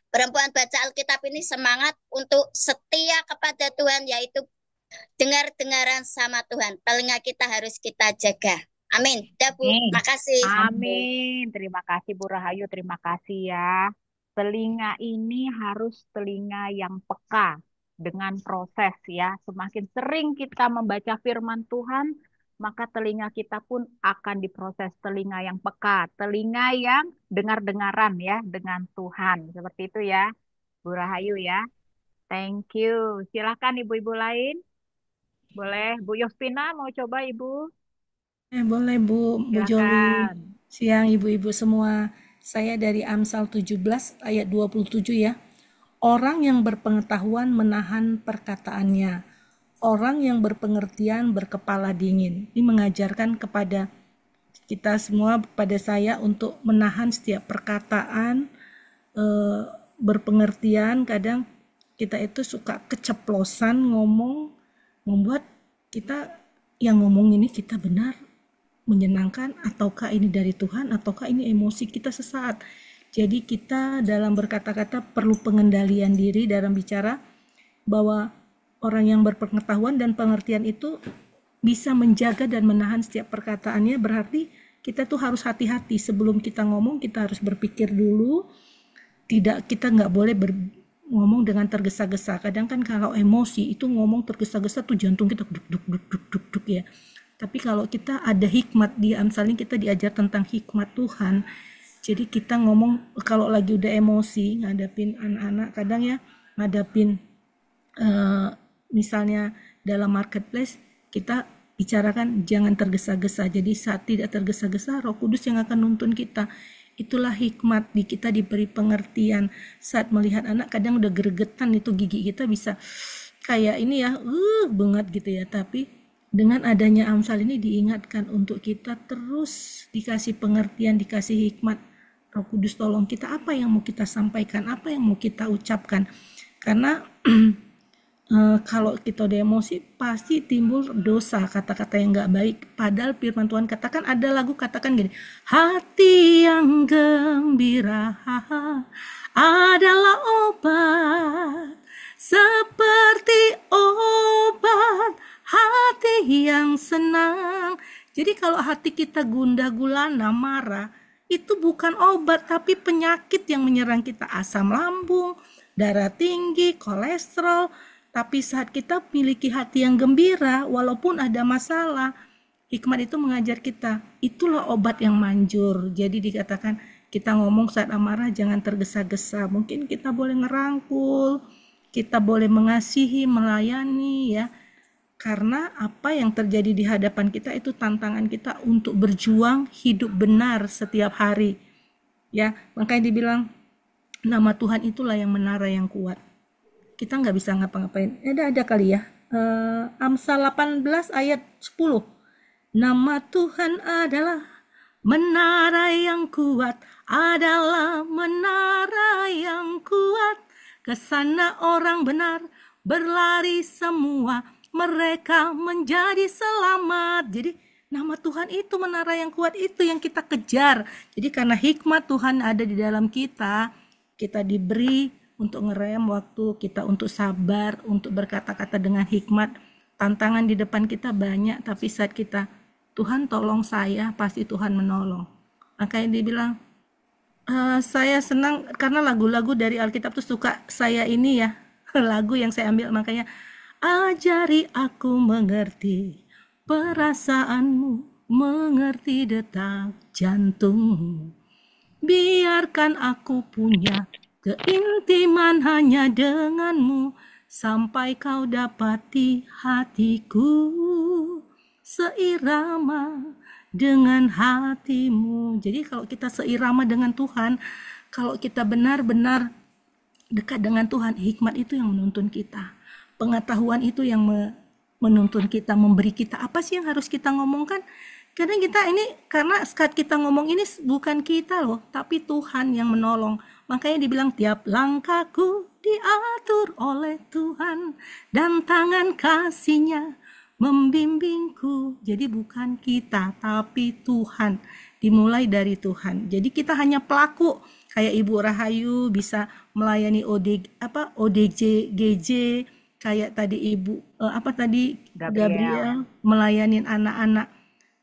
perempuan baca Alkitab ini semangat untuk setia kepada Tuhan, yaitu dengar-dengaran sama Tuhan. Telinga kita harus kita jaga. Amin. Dah Bu, makasih. Amin. Terima kasih Bu Rahayu, terima kasih ya. Telinga ini harus telinga yang peka dengan proses ya. Semakin sering kita membaca firman Tuhan, maka telinga kita pun akan diproses. Telinga yang peka, telinga yang dengar-dengaran ya dengan Tuhan. Seperti itu ya, Bu Rahayu ya. Thank you. Silakan ibu-ibu lain. Boleh, Bu Yospina mau coba Ibu? Boleh Bu Joli. Siang ibu-ibu semua. Saya dari Amsal 17 ayat 27 ya. Orang yang berpengetahuan menahan perkataannya. Orang yang berpengertian berkepala dingin. Ini mengajarkan kepada kita semua, pada saya untuk menahan setiap perkataan, berpengertian. Kadang kita itu suka keceplosan ngomong, membuat kita yang ngomong ini kita benar, menyenangkan, ataukah ini dari Tuhan, ataukah ini emosi kita sesaat. Jadi kita dalam berkata-kata perlu pengendalian diri dalam bicara, bahwa orang yang berpengetahuan dan pengertian itu bisa menjaga dan menahan setiap perkataannya. Berarti kita tuh harus hati-hati sebelum kita ngomong, kita harus berpikir dulu. Kita nggak boleh ngomong dengan tergesa-gesa. Kadang kan kalau emosi itu ngomong tergesa-gesa tuh jantung kita duk ya. Tapi kalau kita ada hikmat di Amsal ini, kita diajar tentang hikmat Tuhan. Jadi kita ngomong kalau lagi udah emosi, ngadapin anak-anak, kadang ya ngadapin misalnya dalam marketplace, kita bicarakan jangan tergesa-gesa. Jadi saat tidak tergesa-gesa, Roh Kudus yang akan nuntun kita. Itulah hikmat, kita diberi pengertian. Saat melihat anak kadang udah gregetan, itu gigi kita bisa kayak ini ya, banget gitu ya. Tapi dengan adanya Amsal ini diingatkan untuk kita terus dikasih pengertian, dikasih hikmat. Roh Kudus tolong kita, apa yang mau kita sampaikan, apa yang mau kita ucapkan. Karena kalau kita udah emosi pasti timbul dosa, kata-kata yang gak baik. Padahal firman Tuhan katakan, ada lagu katakan gini, hati yang gembira adalah obat, seperti obat hati yang senang. Jadi kalau hati kita gundah gulana, marah, itu bukan obat tapi penyakit yang menyerang kita, asam lambung, darah tinggi, kolesterol. Tapi saat kita memiliki hati yang gembira, walaupun ada masalah, hikmat itu mengajar kita, itulah obat yang manjur. Jadi dikatakan kita ngomong saat amarah jangan tergesa-gesa. Mungkin kita boleh ngerangkul, kita boleh mengasihi, melayani ya. Karena apa yang terjadi di hadapan kita itu tantangan kita untuk berjuang hidup benar setiap hari. Ya, makanya dibilang nama Tuhan itulah yang menara yang kuat. Kita nggak bisa ngapa-ngapain. Ada kali ya. Amsal 18 ayat 10. Nama Tuhan adalah menara yang kuat, adalah menara yang kuat. Kesana orang benar berlari semua, mereka menjadi selamat. Jadi nama Tuhan itu menara yang kuat, itu yang kita kejar. Jadi karena hikmat Tuhan ada di dalam kita, kita diberi untuk ngerem waktu kita, untuk sabar, untuk berkata-kata dengan hikmat. Tantangan di depan kita banyak, tapi saat kita, Tuhan tolong saya, pasti Tuhan menolong. Makanya dibilang, saya senang karena lagu-lagu dari Alkitab tuh suka saya ini ya, lagu yang saya ambil. Makanya, ajari aku mengerti perasaanmu, mengerti detak jantungmu. Biarkan aku punya keintiman hanya denganmu, sampai kau dapati hatiku seirama dengan hatimu. Jadi kalau kita seirama dengan Tuhan, kalau kita benar-benar dekat dengan Tuhan, hikmat itu yang menuntun kita. Pengetahuan itu yang menuntun kita, memberi kita apa sih yang harus kita ngomongkan. Karena kita ini, karena saat kita ngomong ini bukan kita loh, tapi Tuhan yang menolong. Makanya dibilang tiap langkahku diatur oleh Tuhan dan tangan kasih-Nya membimbingku. Jadi bukan kita, tapi Tuhan. Dimulai dari Tuhan. Jadi kita hanya pelaku. Kayak Ibu Rahayu bisa melayani ODG, GJ, kayak tadi Ibu Gabriel melayani anak-anak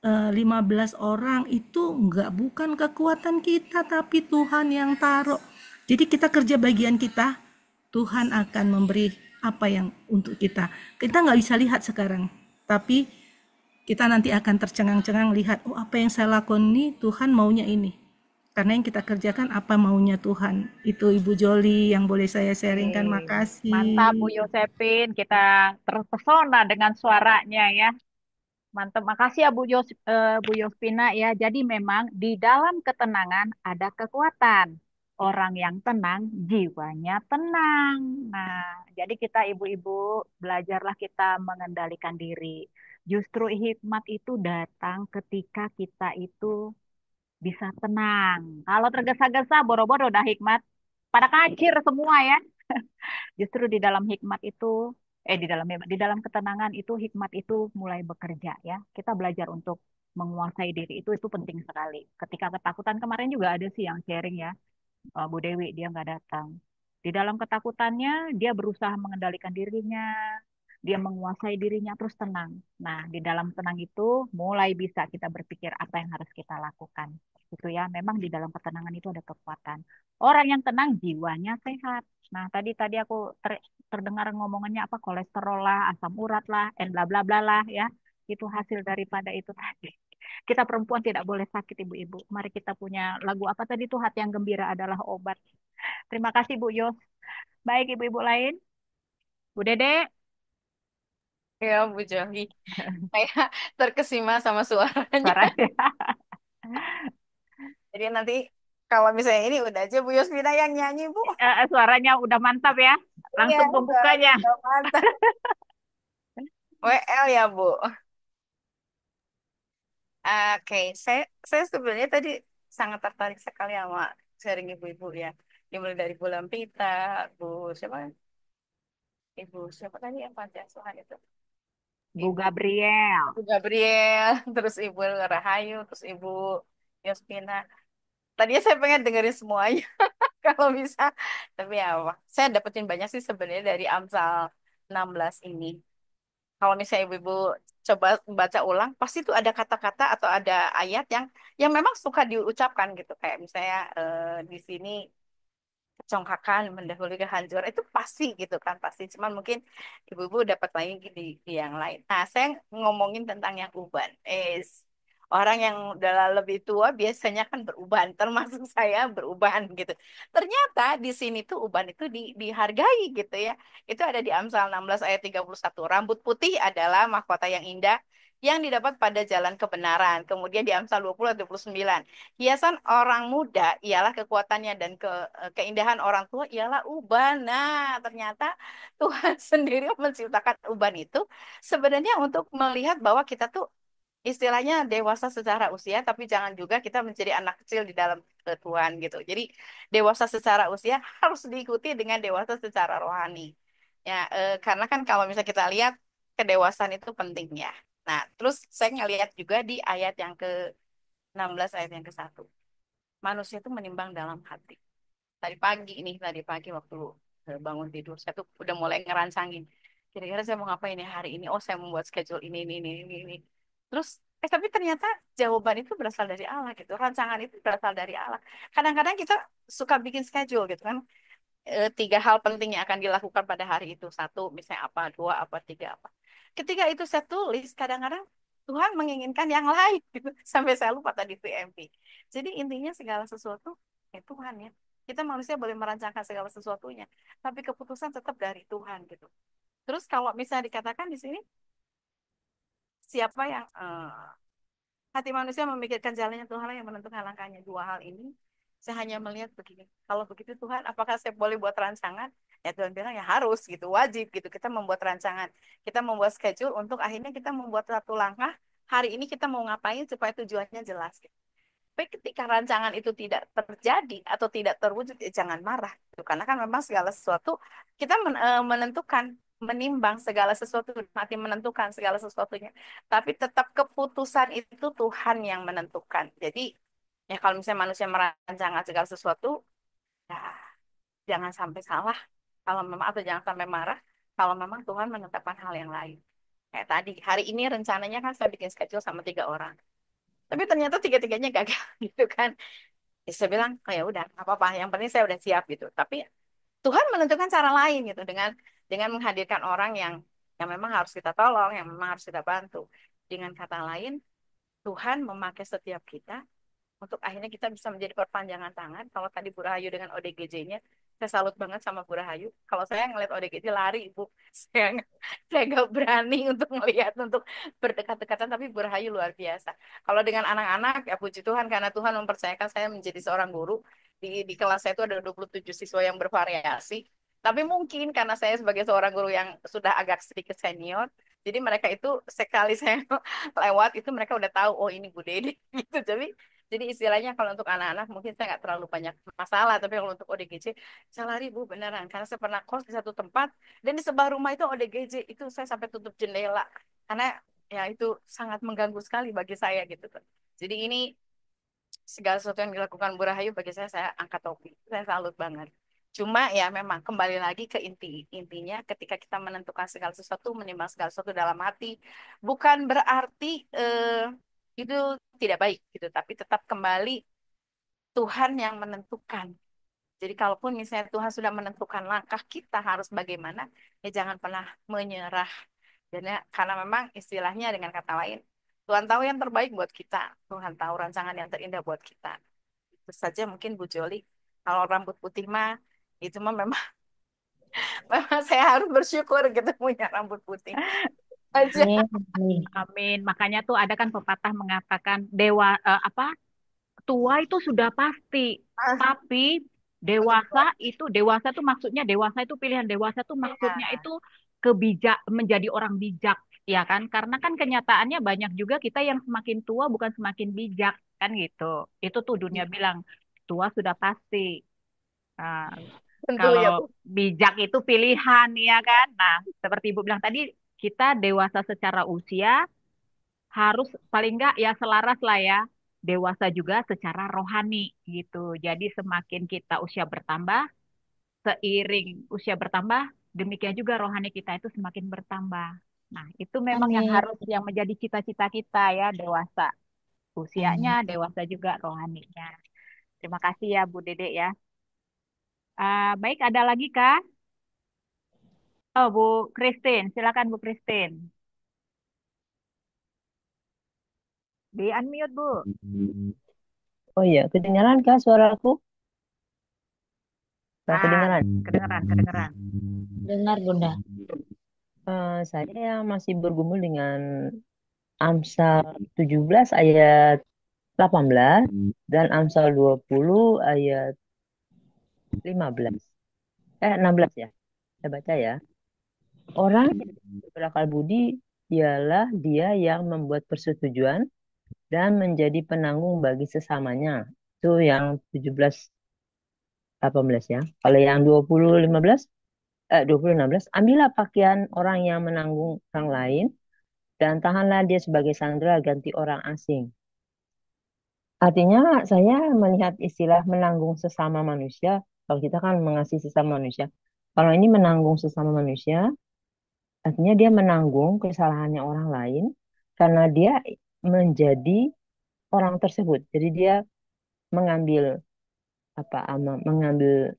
15 orang itu bukan kekuatan kita, tapi Tuhan yang taruh. Jadi kita kerja bagian kita, Tuhan akan memberi apa yang untuk kita. Kita nggak bisa lihat sekarang, tapi kita nanti akan tercengang-cengang lihat, oh apa yang saya lakukan ini Tuhan maunya ini. Karena yang kita kerjakan apa maunya Tuhan. Itu Ibu Joli yang boleh saya sharingkan. Makasih. Mantap Bu Yosepin, kita terpesona dengan suaranya ya. Mantap, makasih ya Bu Yospina ya. Jadi memang di dalam ketenangan ada kekuatan. Orang yang tenang, jiwanya tenang. Nah, jadi kita ibu-ibu belajarlah kita mengendalikan diri. Justru hikmat itu datang ketika kita itu bisa tenang. Kalau tergesa-gesa, boro-boro dah hikmat. Pada kacir semua ya. Justru di dalam hikmat itu, di dalam ketenangan itu hikmat itu mulai bekerja ya. Kita belajar untuk menguasai diri itu penting sekali. Ketika ketakutan kemarin juga ada sih yang sharing ya, Bu Dewi dia nggak datang. Di dalam ketakutannya dia berusaha mengendalikan dirinya, dia menguasai dirinya terus tenang. Nah, di dalam tenang itu mulai bisa kita berpikir apa yang harus kita lakukan. Itu ya, memang di dalam ketenangan itu ada kekuatan. Orang yang tenang jiwanya sehat. Nah, tadi aku terdengar ngomongannya apa kolesterol lah, asam urat lah, and bla bla bla lah ya. Itu hasil daripada itu tadi. Kita perempuan tidak boleh sakit ibu-ibu. Mari kita punya lagu apa tadi tuh, hati yang gembira adalah obat. Terima kasih Bu Yos. Baik ibu-ibu lain. Bu Dede. Ya, Bu Joli. Kayak terkesima sama suaranya. Suaranya. Jadi nanti kalau misalnya ini udah aja Bu Yosmina yang nyanyi, Bu. Suaranya udah mantap ya. Langsung Iya, pembukanya. suaranya udah mantap. WL ya, Bu. Oke, saya sebenarnya tadi sangat tertarik sekali sama sharing ibu-ibu ya. Dimulai dari Bu Lampita, Bu siapa? Ibu siapa tadi yang panti asuhan itu? Bu Gabriel. Bu Gabriel, terus Ibu Rahayu, terus Ibu Yospina. Tadinya saya pengen dengerin semuanya kalau bisa. Tapi ya, saya dapetin banyak sih sebenarnya dari Amsal 16 ini. Kalau misalnya ibu-ibu coba baca ulang, pasti tuh ada kata-kata atau ada ayat yang memang suka diucapkan gitu. Kayak misalnya di sini kecongkakan mendahului kehancuran itu pasti gitu kan, pasti. Cuman mungkin ibu-ibu dapat lagi di yang lain. Nah, saya ngomongin tentang yang uban. Orang yang udah lebih tua biasanya kan beruban, termasuk saya beruban gitu. Ternyata di sini tuh uban itu dihargai gitu ya. Itu ada di Amsal 16 ayat 31. Rambut putih adalah mahkota yang indah yang didapat pada jalan kebenaran. Kemudian di Amsal 20 ayat 29. Hiasan orang muda ialah kekuatannya dan keindahan orang tua ialah uban. Nah, ternyata Tuhan sendiri menciptakan uban itu sebenarnya untuk melihat bahwa kita tuh istilahnya dewasa secara usia, tapi jangan juga kita menjadi anak kecil di dalam Tuhan gitu. Jadi dewasa secara usia harus diikuti dengan dewasa secara rohani. Ya, karena kan kalau misalnya kita lihat kedewasaan itu penting ya. Nah, terus saya ngelihat juga di ayat yang ke-16 ayat yang ke-1. Manusia itu menimbang dalam hati. Tadi pagi waktu bangun tidur, saya tuh udah mulai ngerancangin. Kira-kira saya mau ngapain ya hari ini? Oh, saya membuat schedule ini. Terus, tapi ternyata jawaban itu berasal dari Allah gitu. Rancangan itu berasal dari Allah. Kadang-kadang kita suka bikin schedule gitu kan. 3 hal penting yang akan dilakukan pada hari itu. 1, misalnya apa, 2, apa, 3, apa. Ketika itu saya tulis, kadang-kadang Tuhan menginginkan yang lain gitu. Sampai saya lupa tadi VMP. Jadi intinya segala sesuatu Tuhan ya. Kita manusia boleh merancangkan segala sesuatunya, tapi keputusan tetap dari Tuhan gitu. Terus kalau misalnya dikatakan di sini siapa yang Hati manusia memikirkan jalannya, Tuhan yang menentukan langkahnya. Dua hal ini saya hanya melihat begini. Kalau begitu Tuhan, apakah saya boleh buat rancangan? Ya Tuhan bilang ya harus gitu, wajib gitu. Kita membuat rancangan, kita membuat schedule untuk akhirnya kita membuat satu langkah. Hari ini kita mau ngapain supaya tujuannya jelas. Gitu. Tapi ketika rancangan itu tidak terjadi atau tidak terwujud, ya jangan marah. Gitu. Karena kan memang segala sesuatu kita menentukan, menimbang segala sesuatu, mati menentukan segala sesuatunya. Tapi tetap keputusan itu Tuhan yang menentukan. Jadi ya kalau misalnya manusia merancangkan segala sesuatu, ya jangan sampai salah. Kalau memang atau jangan sampai marah. Kalau memang Tuhan menetapkan hal yang lain. Kayak tadi, hari ini rencananya kan saya bikin schedule sama 3 orang. Tapi ternyata tiga-tiganya gagal gitu kan. Ya, saya bilang, oh ya udah, nggak apa-apa. Yang penting saya udah siap gitu. Tapi Tuhan menentukan cara lain gitu dengan menghadirkan orang yang memang harus kita tolong, yang memang harus kita bantu. Dengan kata lain, Tuhan memakai setiap kita untuk akhirnya kita bisa menjadi perpanjangan tangan. Kalau tadi Bu Rahayu dengan ODGJ-nya, saya salut banget sama Bu Rahayu. Kalau saya ngeliat ODGJ lari, Ibu. Saya nggak berani untuk melihat, untuk berdekat-dekatan, tapi Bu Rahayu luar biasa. Kalau dengan anak-anak, ya puji Tuhan, karena Tuhan mempercayakan saya menjadi seorang guru. Di kelas saya itu ada 27 siswa yang bervariasi. Tapi mungkin karena saya sebagai seorang guru yang sudah agak sedikit senior, jadi mereka itu sekali saya lewat itu mereka udah tahu, oh ini Bu Dede gitu. Jadi istilahnya kalau untuk anak-anak mungkin saya nggak terlalu banyak masalah, tapi kalau untuk ODGJ saya lari Bu beneran karena saya pernah kos di satu tempat dan di sebelah rumah itu ODGJ itu saya sampai tutup jendela karena ya itu sangat mengganggu sekali bagi saya gitu tuh. Jadi ini segala sesuatu yang dilakukan Bu Rahayu bagi saya angkat topi, saya salut banget. Cuma ya memang kembali lagi ke intinya ketika kita menentukan segala sesuatu, menimbang segala sesuatu dalam hati, bukan berarti itu tidak baik gitu, tapi tetap kembali Tuhan yang menentukan. Jadi kalaupun misalnya Tuhan sudah menentukan langkah kita harus bagaimana, ya jangan pernah menyerah. Dan ya, karena memang istilahnya dengan kata lain, Tuhan tahu yang terbaik buat kita. Tuhan tahu rancangan yang terindah buat kita. Itu saja mungkin Bu Joli. Kalau rambut putih mah, itu mah memang, memang saya harus bersyukur gitu punya rambut putih. Aja. Amin. Amin. Makanya tuh ada kan pepatah mengatakan tua itu sudah pasti, tapi dewasa tuh maksudnya dewasa itu pilihan dewasa tuh maksudnya Ya. itu kebijak menjadi orang bijak, ya kan? Karena kan kenyataannya banyak juga kita yang semakin tua bukan semakin bijak kan gitu. Itu tuh dunia bilang tua sudah pasti. Nah, Tentu kalau ya Bu. bijak itu pilihan, ya kan? Nah, seperti Ibu bilang tadi, kita dewasa secara usia harus paling enggak ya selaras lah ya dewasa juga secara rohani gitu. Jadi semakin kita usia bertambah, seiring usia bertambah, demikian juga rohani kita itu semakin bertambah. Nah, itu memang yang Amin. harus yang menjadi cita-cita kita ya, dewasa. Usianya, Amin. dewasa juga rohaninya. Terima kasih ya Bu Dede ya. Baik, ada lagi Kak? Oh, Bu Christine, silakan Bu Christine. Di unmute Bu. Oh iya, kedengaran kah suaraku? Nah, kedengaran. Kedengaran. Dengar, Bunda. Saya masih bergumul dengan Amsal 17 ayat 18 dan Amsal 20 ayat 15. 16 ya. Saya baca ya. Orang yang berakal budi ialah dia yang membuat persetujuan dan menjadi penanggung bagi sesamanya. Itu yang 17 18 ya. Kalau yang 20 15 20 16, ambillah pakaian orang yang menanggung orang lain dan tahanlah dia sebagai sandera ganti orang asing. Artinya saya melihat istilah menanggung sesama manusia, kalau kita kan mengasihi sesama manusia. Kalau ini menanggung sesama manusia, artinya dia menanggung kesalahannya orang lain karena dia menjadi orang tersebut. Jadi dia mengambil mengambil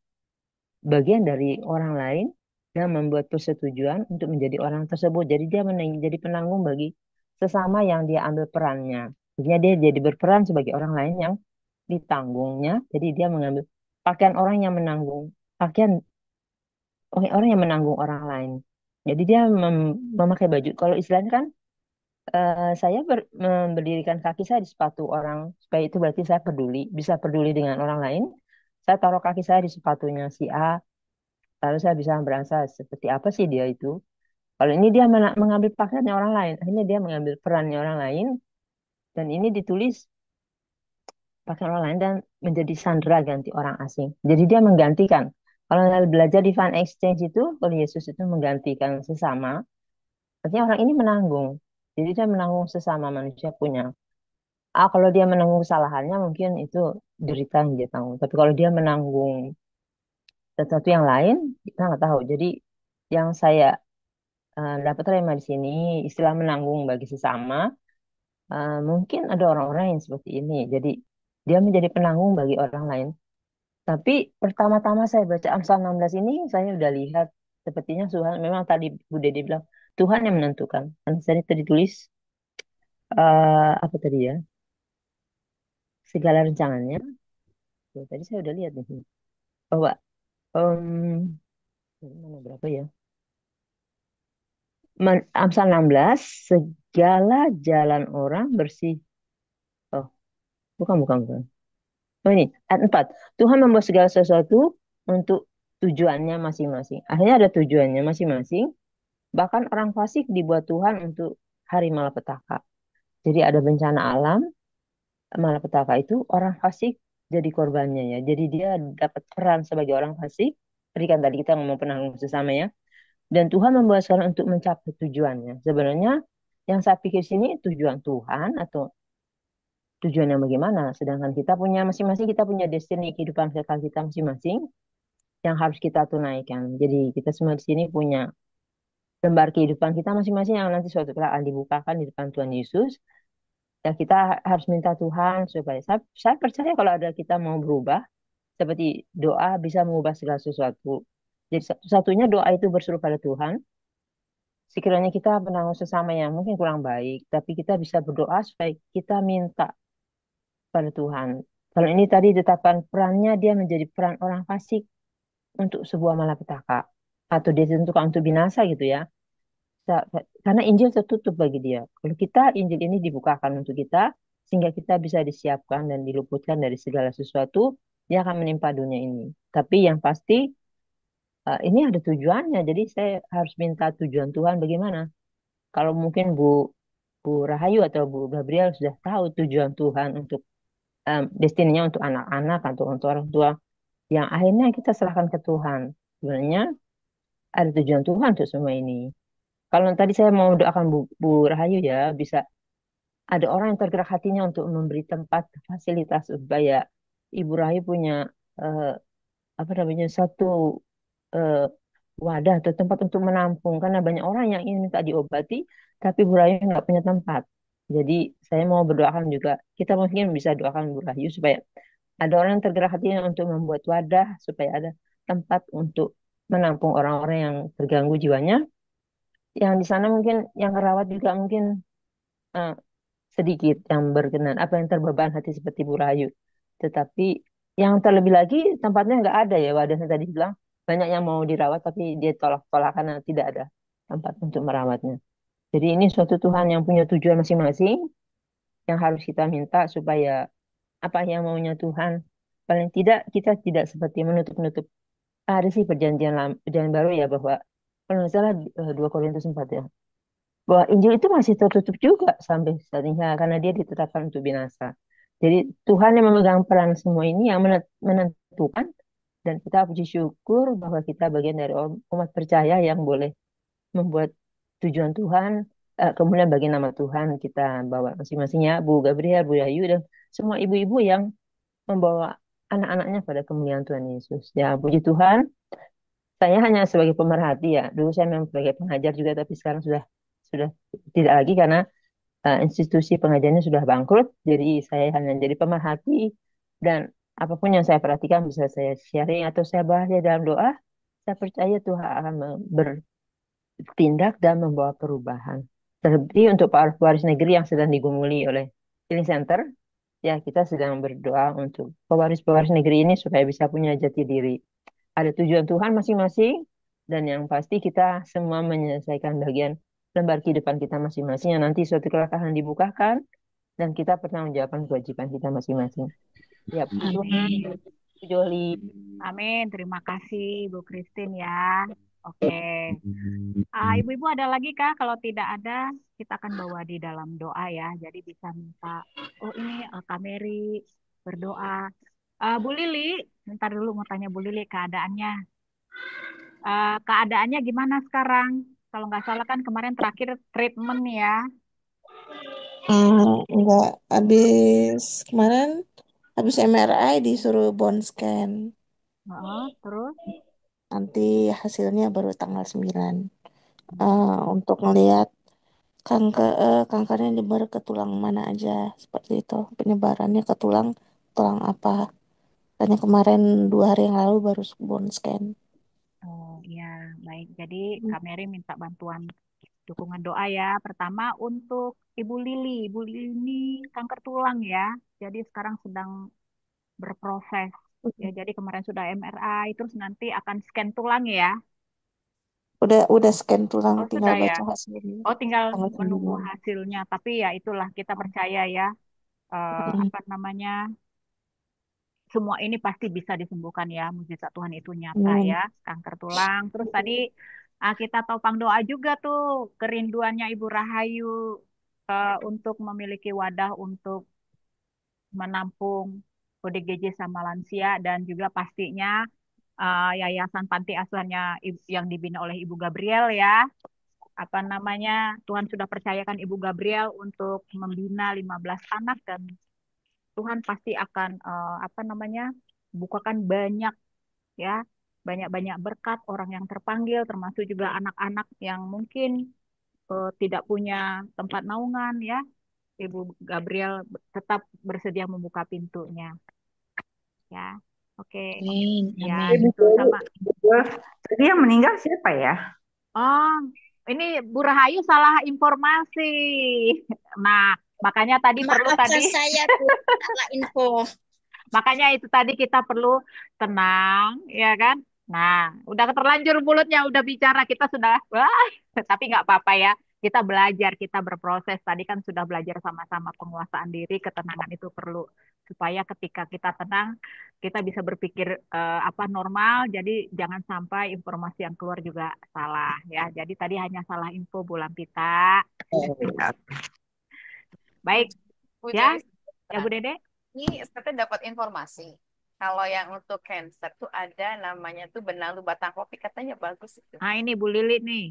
bagian dari orang lain dan membuat persetujuan untuk menjadi orang tersebut. Jadi dia menjadi penanggung bagi sesama yang dia ambil perannya. Artinya dia jadi berperan sebagai orang lain yang ditanggungnya. Jadi dia mengambil pakaian orang yang menanggung pakaian orang yang menanggung orang lain. Jadi dia memakai baju. Kalau istilahnya kan Saya berdirikan kaki saya di sepatu orang, supaya itu berarti saya peduli, bisa peduli dengan orang lain. Saya taruh kaki saya di sepatunya si A, lalu saya bisa merasa seperti apa sih dia itu. Kalau ini dia mengambil pakaiannya orang lain, akhirnya dia mengambil perannya orang lain, dan ini ditulis pakai orang lain dan menjadi sandera ganti orang asing. Jadi dia menggantikan. Kalau kita belajar di Fun Exchange itu, kalau Yesus itu menggantikan sesama, artinya orang ini menanggung. Jadi dia menanggung sesama manusia punya. Kalau dia menanggung kesalahannya mungkin itu derita yang dia tanggung. Tapi kalau dia menanggung sesuatu yang lain, kita nggak tahu. Jadi yang saya dapat terima di sini, istilah menanggung bagi sesama, mungkin ada orang-orang yang seperti ini. Jadi dia menjadi penanggung bagi orang lain. Tapi pertama-tama saya baca Amsal 16 ini, saya udah lihat sepertinya Tuhan, memang tadi Bu Dede bilang, Tuhan yang menentukan. Dan saya tadi tulis, apa tadi ya, segala rencangannya. Tuh, tadi saya udah lihat nih, bahwa mana berapa ya? Amsal 16, segala jalan orang bersih. Oh, bukan. Oh ini, ayat 4. Tuhan membuat segala sesuatu untuk tujuannya masing-masing. Akhirnya ada tujuannya masing-masing. Bahkan orang fasik dibuat Tuhan untuk hari malapetaka. Jadi ada bencana alam, malapetaka itu orang fasik jadi korbannya ya. Jadi dia dapat peran sebagai orang fasik. Tadi kita ngomong penanggung sesama ya. Dan Tuhan membuat sekarang untuk mencapai tujuannya. Sebenarnya yang saya pikir sini tujuan Tuhan atau tujuan yang bagaimana. Sedangkan kita punya masing-masing, kita punya destiny kehidupan kekal kita masing-masing yang harus kita tunaikan. Jadi kita semua di sini punya lembar kehidupan kita masing-masing yang nanti suatu saat akan dibukakan di depan Tuhan Yesus. Ya kita harus minta Tuhan supaya saya percaya kalau ada kita mau berubah, seperti doa bisa mengubah segala sesuatu. Jadi satu-satunya doa itu berseru pada Tuhan. Sekiranya kita menanggung sesama yang mungkin kurang baik, tapi kita bisa berdoa supaya kita minta pada Tuhan. Kalau ini tadi ditetapkan perannya dia menjadi peran orang fasik untuk sebuah malapetaka atau dia ditentukan untuk binasa gitu ya. Karena Injil tertutup bagi dia. Kalau kita Injil ini dibukakan untuk kita sehingga kita bisa disiapkan dan diluputkan dari segala sesuatu yang akan menimpa dunia ini. Tapi yang pasti ini ada tujuannya. Jadi saya harus minta tujuan Tuhan bagaimana. Kalau mungkin Bu Rahayu atau Bu Gabriel sudah tahu tujuan Tuhan untuk destininya untuk anak-anak atau untuk orang tua yang akhirnya kita serahkan ke Tuhan. Sebenarnya ada tujuan Tuhan untuk semua ini. Kalau tadi saya mau doakan Bu Rahayu ya, bisa ada orang yang tergerak hatinya untuk memberi tempat fasilitas supaya Ibu Rahayu punya eh, apa namanya satu eh, wadah atau tempat untuk menampung karena banyak orang yang ingin minta diobati tapi Bu Rahayu nggak punya tempat. Jadi saya mau berdoakan juga kita mungkin bisa doakan Bu Rahayu supaya ada orang yang tergerak hatinya untuk membuat wadah supaya ada tempat untuk menampung orang-orang yang terganggu jiwanya. Yang di sana mungkin yang merawat juga mungkin eh, sedikit yang berkenan, apa yang terbeban hati seperti Bu Rahayu. Tetapi yang terlebih lagi tempatnya nggak ada ya, wadah yang tadi bilang banyak yang mau dirawat tapi dia tolak-tolak karena tidak ada tempat untuk merawatnya. Jadi ini suatu Tuhan yang punya tujuan masing-masing yang harus kita minta supaya apa yang maunya Tuhan. Paling tidak kita tidak seperti menutup-nutup. Ada sih perjanjian baru ya bahwa kalau nggak salah 2 Korintus 4 ya. Bahwa Injil itu masih tertutup juga sampai saat ini karena dia ditetapkan untuk binasa. Jadi Tuhan yang memegang peran semua ini yang menentukan dan kita puji syukur bahwa kita bagian dari umat percaya yang boleh membuat tujuan Tuhan, kemudian bagi nama Tuhan kita bawa masing-masing ya, Bu Gabriel, Bu Yayu, dan semua ibu-ibu yang membawa anak-anaknya pada kemuliaan Tuhan Yesus. Ya, puji Tuhan, saya hanya sebagai pemerhati ya. Dulu saya memang sebagai pengajar juga, tapi sekarang sudah tidak lagi karena institusi pengajarnya sudah bangkrut. Jadi saya hanya jadi pemerhati dan apapun yang saya perhatikan bisa saya sharing atau saya bahas ya dalam doa. Saya percaya Tuhan akan bertindak dan membawa perubahan. Terlebih untuk para pewaris negeri yang sedang digumuli oleh Healing Center, ya kita sedang berdoa untuk pewaris-pewaris negeri ini supaya bisa punya jati diri. Ada tujuan Tuhan masing-masing dan yang pasti kita semua menyelesaikan bagian lembar kehidupan kita masing-masing yang nanti suatu kelak akan dibukakan dan kita pernah menjalankan kewajiban kita masing-masing. Ya, puji Tuhan, Amin. Bu Joli. Amin. Terima kasih Bu Christine ya. Oke. Ibu-ibu ada lagi Kak? Kalau tidak ada, kita akan bawa di dalam doa ya. Jadi bisa minta, oh ini Kak Mary berdoa. Bu Lili, bentar dulu mau tanya Bu Lili keadaannya. Keadaannya gimana sekarang? Kalau nggak salah kan kemarin terakhir treatment ya. Enggak, kemarin habis MRI disuruh bone scan. Terus? Nanti hasilnya baru tanggal 9. Untuk ngelihat kankernya nyebar ke tulang mana aja, seperti itu. Penyebarannya ke tulang, tulang apa. Hanya kemarin 2 hari yang lalu baru bone scan. Oh iya, baik. Jadi Kak Mary minta bantuan dukungan doa ya. Pertama untuk Ibu Lili. Ibu Lili ini kanker tulang ya. Jadi sekarang sedang berproses. Ya, jadi kemarin sudah MRI, terus nanti akan scan tulang ya. Udah scan tulang, Oh, tinggal sudah ya. baca hasilnya. Oh, tinggal Tanggal menunggu 9. hasilnya. Tapi ya itulah kita percaya ya. Apa namanya? Semua ini pasti bisa disembuhkan ya. Mujizat Tuhan itu nyata ya. Kanker tulang. Terus tadi kita topang doa juga tuh kerinduannya Ibu Rahayu untuk memiliki wadah untuk menampung ODGJ sama lansia dan juga pastinya yayasan panti asuhannya yang dibina oleh Ibu Gabriel ya. Apa namanya? Tuhan sudah percayakan Ibu Gabriel untuk membina 15 anak dan Tuhan pasti akan apa namanya? Bukakan banyak ya, banyak-banyak berkat orang yang terpanggil termasuk juga anak-anak yang mungkin tidak punya tempat naungan ya. Ibu Gabriel tetap bersedia membuka pintunya ya. Oke. Ya, itu sama. Tadi yang meninggal siapa ya? Oh, ini Bu Rahayu salah informasi. Nah, makanya tadi perlu Maafkan tadi. saya Bu, salah info. Makanya itu tadi kita perlu tenang, ya kan? Nah, udah terlanjur mulutnya, udah bicara, kita sudah, wah, tapi nggak apa-apa ya. Kita belajar, kita berproses. Tadi kan sudah belajar sama-sama penguasaan diri, ketenangan itu perlu supaya ketika kita tenang, kita bisa berpikir apa normal. Jadi jangan sampai informasi yang keluar juga salah ya. Jadi tadi hanya salah info Bu Lampita. Baik, Bu ya, Joli, ya Bu Dede. ini saya dapat informasi. Kalau yang untuk cancer tuh ada namanya tuh benalu batang kopi, katanya bagus itu. Nah ini Bu Lili nih.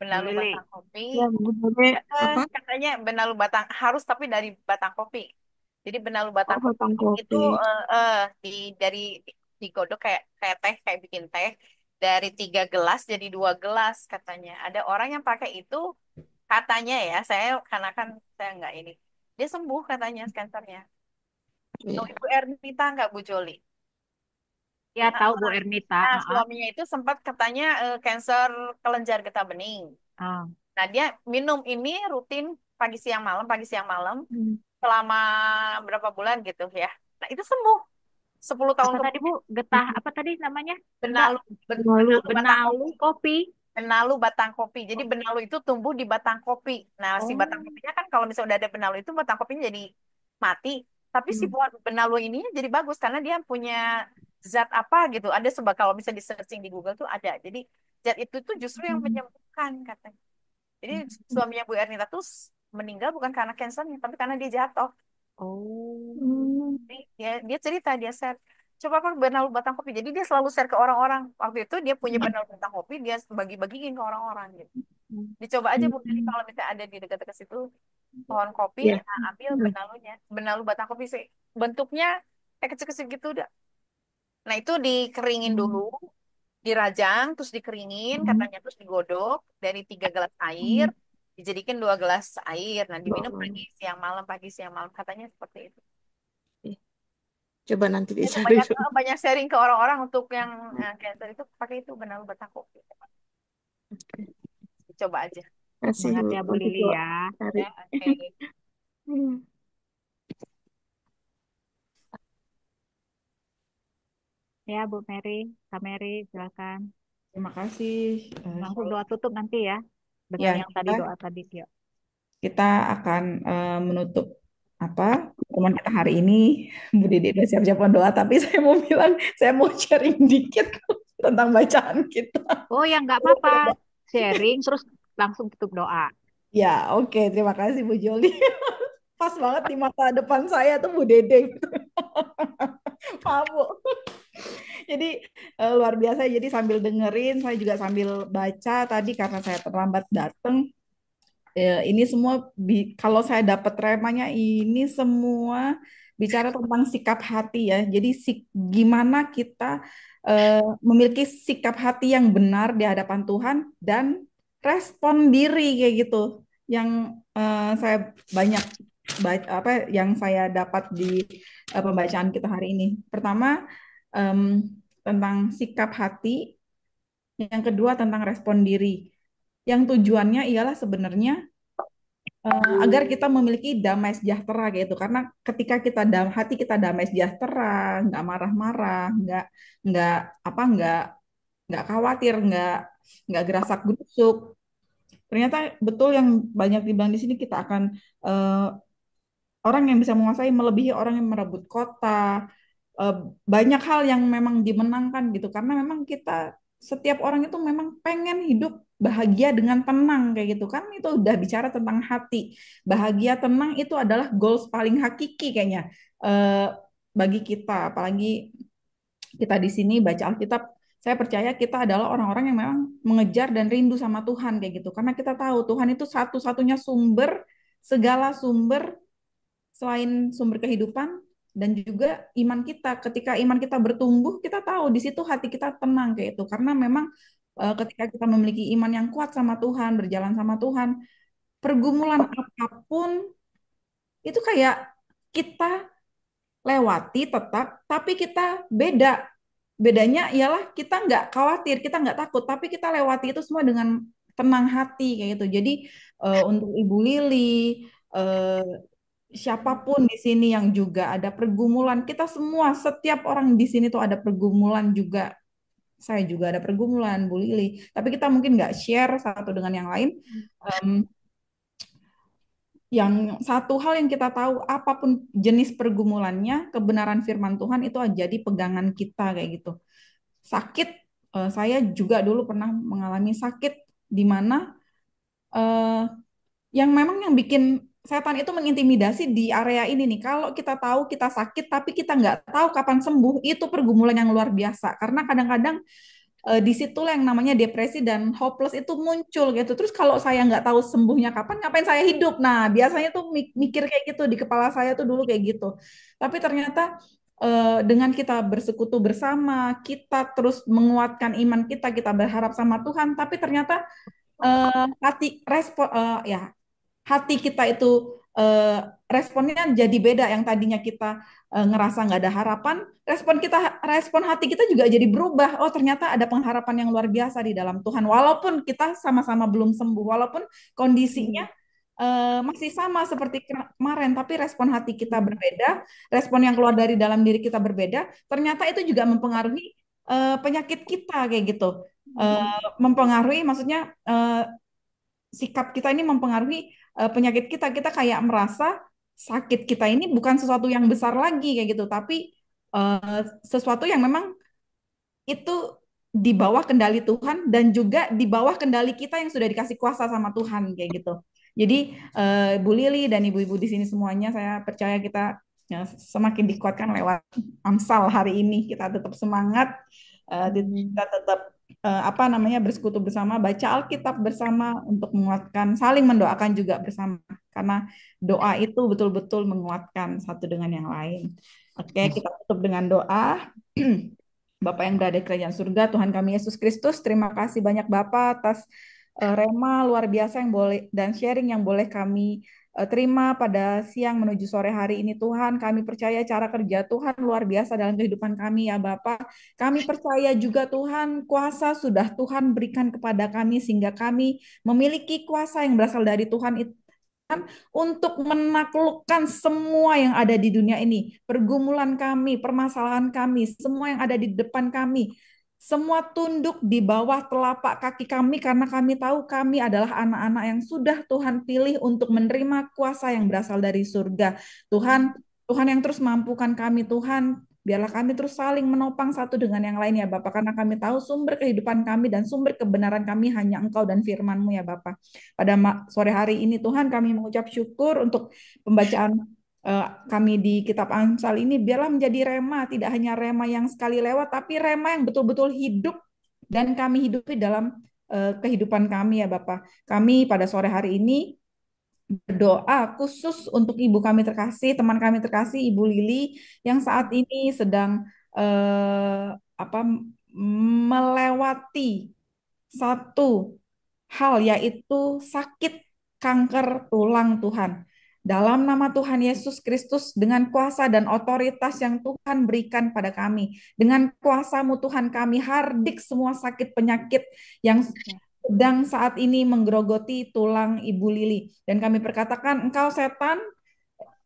Benalu Bu Lili. batang kopi. Ya, Bu Dede. Apa? Katanya benalu batang harus tapi dari batang kopi. Jadi benalu batang kopi Batang itu kopi. di dari digodok kayak kayak teh, kayak bikin teh dari 3 gelas jadi 2 gelas katanya. Ada orang yang pakai itu katanya ya, saya karena kan saya nggak ini. Dia sembuh katanya kankernya. Tahu Ibu Ernita nggak Bu Joli? Ya tahu Bu Ernita. Nah, suaminya itu sempat katanya kanker kelenjar getah bening. Nah, dia minum ini rutin pagi siang malam selama berapa bulan gitu ya. Nah, itu sembuh 10 tahun Apa tadi Bu? kemudian. Getah apa tadi namanya? Benalu, Benalu, benalu batang benalu kopi. Benalu batang kopi. Jadi benalu itu tumbuh di batang kopi. Nah, si batang Oh. kopinya kan kalau misalnya udah ada benalu itu batang kopinya jadi mati. Tapi si buah benalu ininya jadi bagus karena dia punya zat apa gitu. Ada sebab kalau bisa di searching di Google tuh ada. Jadi zat itu tuh justru yang menyembuhkan katanya. Jadi suaminya Bu Ernita tuh meninggal bukan karena kansernya, tapi karena dia jatuh. Oh. Jadi dia cerita, dia share. Coba apa benalu batang kopi. Jadi dia selalu share ke orang-orang. Waktu itu dia punya benalu batang kopi, dia bagi-bagiin ke orang-orang gitu. Dicoba aja Bu, jadi kalau misalnya ada di dekat-dekat situ pohon kopi, nah, ambil benalunya. Benalu batang kopi sih. Bentuknya kayak kecil-kecil gitu udah. Nah, itu dikeringin dulu, dirajang, terus dikeringin, katanya terus digodok dari 3 gelas air, dijadikan 2 gelas air. Nah, diminum pagi siang malam, katanya seperti itu. Coba nanti Itu dicari. banyak sharing ke orang-orang untuk yang cancer itu pakai itu benalu batang kopi. Coba aja. Kasih Semangat Bu. ya Bu Nanti Lili coba ya. cari. Ya, oke. Ya Bu Mary, Kak Mary silakan. Terima kasih. Langsung doa tutup nanti ya. dengan Ya, yang tadi doa tadi, Tio. kita akan menutup pertemuan kita hari ini. Bu Dede udah siap-siap doa, tapi saya mau bilang, saya mau sharing dikit tentang bacaan kita. Oh ya nggak apa-apa, sharing terus langsung tutup doa. Ya, oke. Terima kasih Bu Joli. Pas banget di mata depan saya tuh Bu Dede. Maaf, Bu. Jadi luar biasa. Jadi sambil dengerin, saya juga sambil baca tadi karena saya terlambat datang. Ini semua kalau saya dapat remanya ini semua bicara tentang sikap hati ya. Jadi gimana kita memiliki sikap hati yang benar di hadapan Tuhan dan respon diri kayak gitu. Yang saya banyak yang saya dapat di pembacaan kita hari ini. Pertama em, tentang sikap hati, yang kedua tentang respon diri. Yang tujuannya ialah sebenarnya agar kita memiliki damai sejahtera gitu. Karena ketika kita hati kita damai sejahtera, nggak marah-marah, nggak apa nggak khawatir, nggak gerasak gerusuk. Ternyata betul yang banyak dibilang di sini, kita akan eh, orang yang bisa menguasai melebihi orang yang merebut kota. Eh, Banyak hal yang memang dimenangkan gitu, karena memang kita setiap orang itu memang pengen hidup bahagia dengan tenang kayak gitu kan. Itu udah bicara tentang hati. Bahagia tenang itu adalah goals paling hakiki kayaknya eh, bagi kita, apalagi kita di sini baca Alkitab. Saya percaya kita adalah orang-orang yang memang mengejar dan rindu sama Tuhan kayak gitu, karena kita tahu Tuhan itu satu-satunya sumber, segala sumber selain sumber kehidupan. Dan juga iman kita, ketika iman kita bertumbuh, kita tahu di situ hati kita tenang kayak itu, karena memang ketika kita memiliki iman yang kuat sama Tuhan, berjalan sama Tuhan, pergumulan apapun itu kayak kita lewati tetap, tapi kita bedanya ialah kita nggak khawatir, kita nggak takut, tapi kita lewati itu semua dengan tenang hati kayak gitu. Jadi untuk Ibu Lili, eh, siapapun di sini yang juga ada pergumulan, kita semua, setiap orang di sini tuh ada pergumulan juga. Saya juga ada pergumulan, Bu Lili. Tapi kita mungkin nggak share satu dengan yang lain. Em, yang satu hal yang kita tahu, apapun jenis pergumulannya, kebenaran firman Tuhan itu jadi pegangan kita kayak gitu. Sakit, saya juga dulu pernah mengalami sakit di mana eh, yang memang yang bikin setan itu mengintimidasi di area ini nih. Kalau kita tahu kita sakit, tapi kita nggak tahu kapan sembuh, itu pergumulan yang luar biasa. Karena kadang-kadang di situlah yang namanya depresi dan hopeless itu muncul gitu. Terus kalau saya nggak tahu sembuhnya kapan, ngapain saya hidup? Nah, biasanya tuh mikir kayak gitu di kepala saya tuh dulu kayak gitu. Tapi ternyata dengan kita bersekutu bersama, kita terus menguatkan iman kita, kita berharap sama Tuhan, tapi ternyata hati respon ya hati kita itu eh, responnya jadi beda. Yang tadinya kita ngerasa nggak ada harapan, respon hati kita juga jadi berubah. Oh, ternyata ada pengharapan yang luar biasa di dalam Tuhan, walaupun kita sama-sama belum sembuh, walaupun kondisinya masih sama seperti kemarin, tapi respon hati kita berbeda, respon yang keluar dari dalam diri kita berbeda. Ternyata itu juga mempengaruhi penyakit kita kayak gitu. Mempengaruhi, maksudnya sikap kita ini mempengaruhi penyakit kita. Kita kayak merasa sakit kita ini bukan sesuatu yang besar lagi kayak gitu, tapi sesuatu yang memang itu di bawah kendali Tuhan dan juga di bawah kendali kita yang sudah dikasih kuasa sama Tuhan kayak gitu. Jadi Bu Lili dan ibu-ibu di sini semuanya, saya percaya kita semakin dikuatkan lewat Amsal hari ini. Kita tetap semangat, kita tetap apa namanya bersekutu bersama, baca Alkitab bersama untuk menguatkan, saling mendoakan juga bersama, karena doa itu betul-betul menguatkan satu dengan yang lain. Oke, kita tutup dengan doa. Bapak yang berada di kerajaan surga, Tuhan kami Yesus Kristus, terima kasih banyak Bapak atas rema luar biasa yang boleh dan sharing yang boleh kami terima pada siang menuju sore hari ini. Tuhan, kami percaya cara kerja Tuhan luar biasa dalam kehidupan kami ya Bapak. Kami percaya juga Tuhan, kuasa sudah Tuhan berikan kepada kami sehingga kami memiliki kuasa yang berasal dari Tuhan itu untuk menaklukkan semua yang ada di dunia ini, pergumulan kami, permasalahan kami, semua yang ada di depan kami. semua tunduk di bawah telapak kaki kami karena kami tahu kami adalah anak-anak yang sudah Tuhan pilih untuk menerima kuasa yang berasal dari surga. Tuhan, Tuhan yang terus mampukan kami, Tuhan. Biarlah kami terus saling menopang satu dengan yang lain ya Bapak, karena kami tahu sumber kehidupan kami dan sumber kebenaran kami hanya Engkau dan firman-Mu ya Bapak. Pada sore hari ini Tuhan kami mengucap syukur untuk pembacaan kami di kitab Amsal ini, biarlah menjadi rema, tidak hanya rema yang sekali lewat, tapi rema yang betul-betul hidup dan kami hidupi dalam kehidupan kami ya Bapak. Kami pada sore hari ini berdoa khusus untuk ibu kami terkasih, teman kami terkasih, Ibu Lili, yang saat ini sedang melewati satu hal, yaitu sakit kanker tulang Tuhan. Dalam nama Tuhan Yesus Kristus, dengan kuasa dan otoritas yang Tuhan berikan pada kami, dengan kuasa-Mu Tuhan, kami hardik semua sakit penyakit yang sedang saat ini menggerogoti tulang Ibu Lili. Dan kami perkatakan, engkau setan,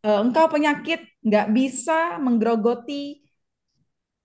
engkau penyakit, nggak bisa menggerogoti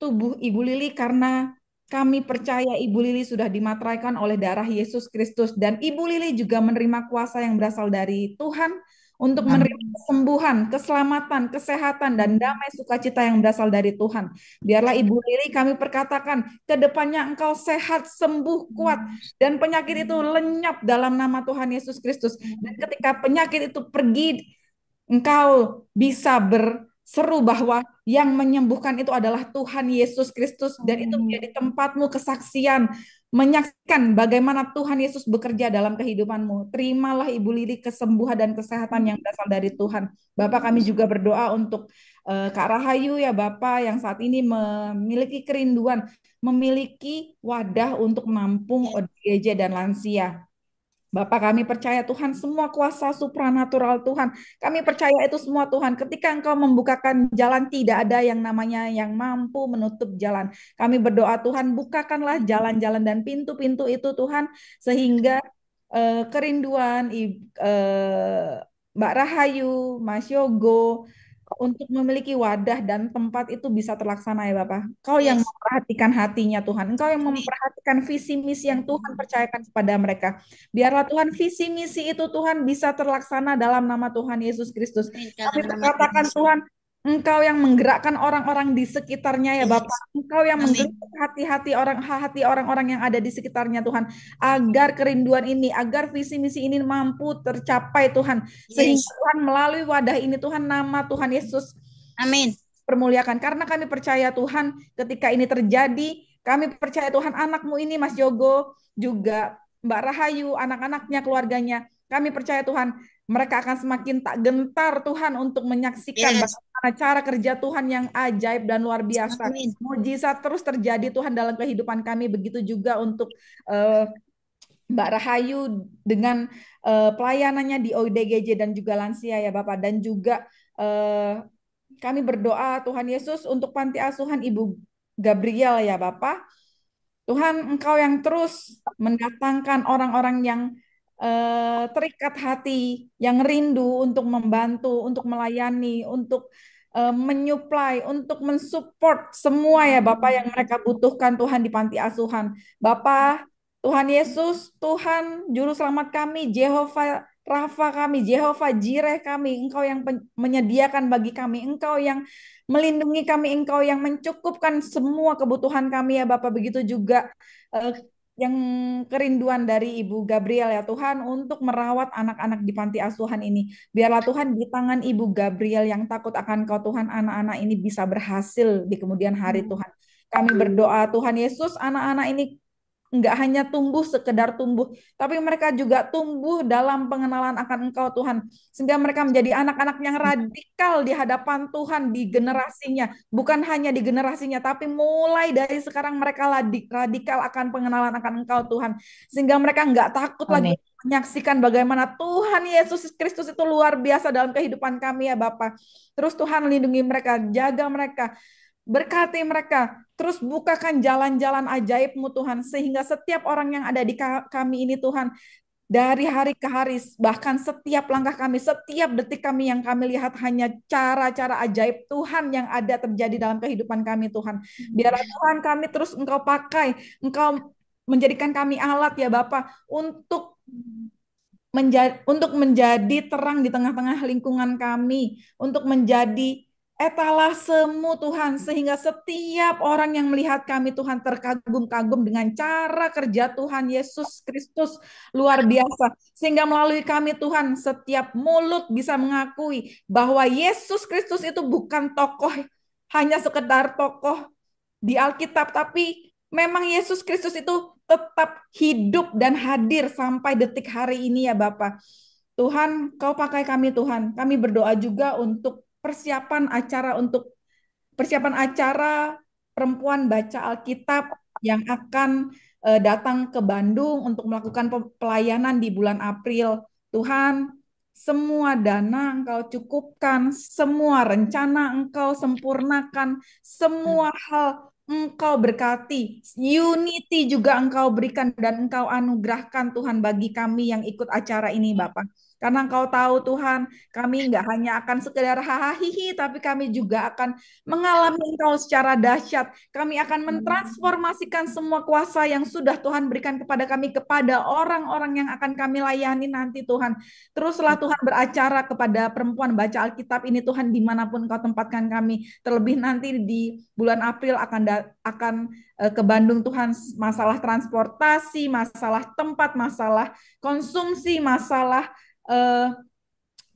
tubuh Ibu Lili karena kami percaya Ibu Lili sudah dimateraikan oleh darah Yesus Kristus. Dan Ibu Lili juga menerima kuasa yang berasal dari Tuhan untuk menerima kesembuhan, keselamatan, kesehatan, dan damai sukacita yang berasal dari Tuhan. Biarlah Ibu Lili kami perkatakan, ke depannya engkau sehat, sembuh, kuat, dan penyakit itu lenyap dalam nama Tuhan Yesus Kristus. Dan ketika penyakit itu pergi, engkau bisa berseru bahwa yang menyembuhkan itu adalah Tuhan Yesus Kristus. Dan itu menjadi tempatmu kesaksian, menyaksikan bagaimana Tuhan Yesus bekerja dalam kehidupanmu. Terimalah Ibu Lili kesembuhan dan kesehatan yang berasal dari Tuhan. Bapak, kami juga berdoa untuk Kak Rahayu ya Bapak, yang saat ini memiliki kerinduan, memiliki wadah untuk menampung ODGJ dan lansia. Bapak, kami percaya Tuhan semua kuasa supranatural Tuhan. Kami percaya itu semua Tuhan. Ketika Engkau membukakan jalan, tidak ada yang namanya yang mampu menutup jalan. Kami berdoa Tuhan, bukakanlah jalan-jalan dan pintu-pintu itu Tuhan, sehingga kerinduan Mbak Rahayu, Mas Yogo, untuk memiliki wadah dan tempat itu bisa terlaksana ya Bapak. Engkau yang memperhatikan hatinya Tuhan. Engkau yang memperhatikan visi misi yang Tuhan percayakan kepada mereka. Biarlah Tuhan visi misi itu Tuhan bisa terlaksana dalam nama Tuhan Yesus Kristus. Kami berkatakan Tuhan, Engkau yang menggerakkan orang-orang di sekitarnya ya Bapak. Engkau yang menggerakkan hati orang-orang yang ada di sekitarnya Tuhan. Agar kerinduan ini, agar visi misi ini mampu tercapai Tuhan. Sehingga Tuhan melalui wadah ini Tuhan, nama Tuhan Yesus permuliakan. Karena kami percaya Tuhan, ketika ini terjadi, kami percaya Tuhan anak-Mu ini Mas Yogo, juga Mbak Rahayu, anak-anaknya, keluarganya, kami percaya Tuhan, mereka akan semakin tak gentar Tuhan untuk menyaksikan bagaimana cara kerja Tuhan yang ajaib dan luar biasa. Mujizat terus terjadi Tuhan dalam kehidupan kami. Begitu juga untuk Mbak Rahayu dengan pelayanannya di ODGJ dan juga lansia ya Bapak. Dan juga kami berdoa Tuhan Yesus untuk panti asuhan Ibu Gabriel ya Bapak. Tuhan, Engkau yang terus mendatangkan orang-orang yang terikat hati, yang rindu untuk membantu, untuk melayani, untuk menyuplai, untuk mensupport semua ya Bapak yang mereka butuhkan Tuhan di panti asuhan. Bapak, Tuhan Yesus, Tuhan Juru Selamat kami, Jehovah Rafa kami, Jehovah Jireh kami, Engkau yang menyediakan bagi kami, Engkau yang melindungi kami, Engkau yang mencukupkan semua kebutuhan kami ya Bapak. Begitu juga yang kerinduan dari Ibu Gabriel ya Tuhan untuk merawat anak-anak di panti asuhan ini. Biarlah Tuhan di tangan Ibu Gabriel yang takut akan Kau Tuhan, anak-anak ini bisa berhasil di kemudian hari Tuhan. Kami berdoa Tuhan Yesus, anak-anak ini enggak hanya tumbuh sekedar tumbuh, tapi mereka juga tumbuh dalam pengenalan akan Engkau Tuhan, sehingga mereka menjadi anak-anak yang radikal di hadapan Tuhan di generasinya, bukan hanya di generasinya, tapi mulai dari sekarang mereka radikal akan pengenalan akan Engkau Tuhan, sehingga mereka enggak takut lagi menyaksikan bagaimana Tuhan Yesus Kristus itu luar biasa dalam kehidupan kami ya Bapa. Terus Tuhan lindungi mereka, jaga mereka, berkati mereka, terus bukakan jalan-jalan ajaib-Mu Tuhan, sehingga setiap orang yang ada di kami ini Tuhan dari hari ke hari, bahkan setiap langkah kami, setiap detik kami yang kami lihat hanya cara-cara ajaib Tuhan yang ada terjadi dalam kehidupan kami, Tuhan. Biarlah Tuhan kami terus Engkau pakai, Engkau menjadikan kami alat ya Bapa untuk menjadi terang di tengah-tengah lingkungan kami, untuk menjadi etalasemu Tuhan, sehingga setiap orang yang melihat kami Tuhan terkagum-kagum dengan cara kerja Tuhan Yesus Kristus luar biasa, sehingga melalui kami Tuhan setiap mulut bisa mengakui bahwa Yesus Kristus itu bukan tokoh, hanya sekedar tokoh di Alkitab, tapi memang Yesus Kristus itu tetap hidup dan hadir sampai detik hari ini ya Bapak. Tuhan, Kau pakai kami Tuhan. Kami berdoa juga untuk persiapan acara perempuan baca Alkitab yang akan datang ke Bandung untuk melakukan pelayanan di bulan April. Tuhan, semua dana Engkau cukupkan, semua rencana Engkau sempurnakan, semua hal Engkau berkati, unity juga Engkau berikan dan Engkau anugerahkan Tuhan bagi kami yang ikut acara ini Bapak. Karena Engkau tahu Tuhan, kami nggak hanya akan sekedar hahaha, tapi kami juga akan mengalami Engkau secara dahsyat. Kami akan mentransformasikan semua kuasa yang sudah Tuhan berikan kepada kami, kepada orang-orang yang akan kami layani nanti Tuhan. Teruslah Tuhan beracara kepada perempuan baca Alkitab ini Tuhan dimanapun Engkau tempatkan kami. Terlebih nanti di bulan April akan ke Bandung Tuhan, masalah transportasi, masalah tempat, masalah konsumsi, masalah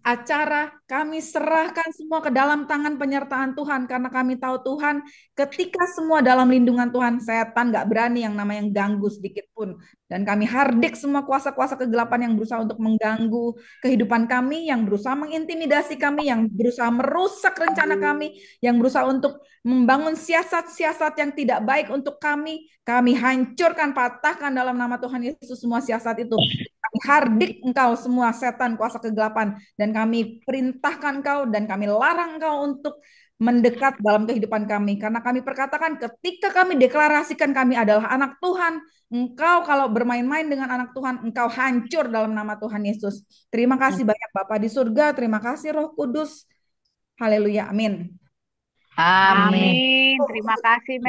acara, kami serahkan semua ke dalam tangan penyertaan Tuhan, karena kami tahu Tuhan, ketika semua dalam lindungan Tuhan, setan gak berani yang namanya ganggu sedikit pun. Dan kami hardik semua kuasa-kuasa kegelapan yang berusaha untuk mengganggu kehidupan kami, yang berusaha mengintimidasi kami, yang berusaha merusak rencana kami, yang berusaha untuk membangun siasat-siasat yang tidak baik untuk kami hancurkan, patahkan dalam nama Tuhan Yesus semua siasat itu. Kami hardik Engkau semua setan kuasa kegelapan, dan kami perintahkan Engkau dan kami larang Engkau untuk mendekat dalam kehidupan kami, karena kami perkatakan ketika kami deklarasikan kami adalah anak Tuhan, Engkau kalau bermain-main dengan anak Tuhan, Engkau hancur dalam nama Tuhan Yesus. Terima kasih banyak Bapa di surga, terima kasih Roh Kudus. Haleluya, amin. Amin. Amin. Terima kasih,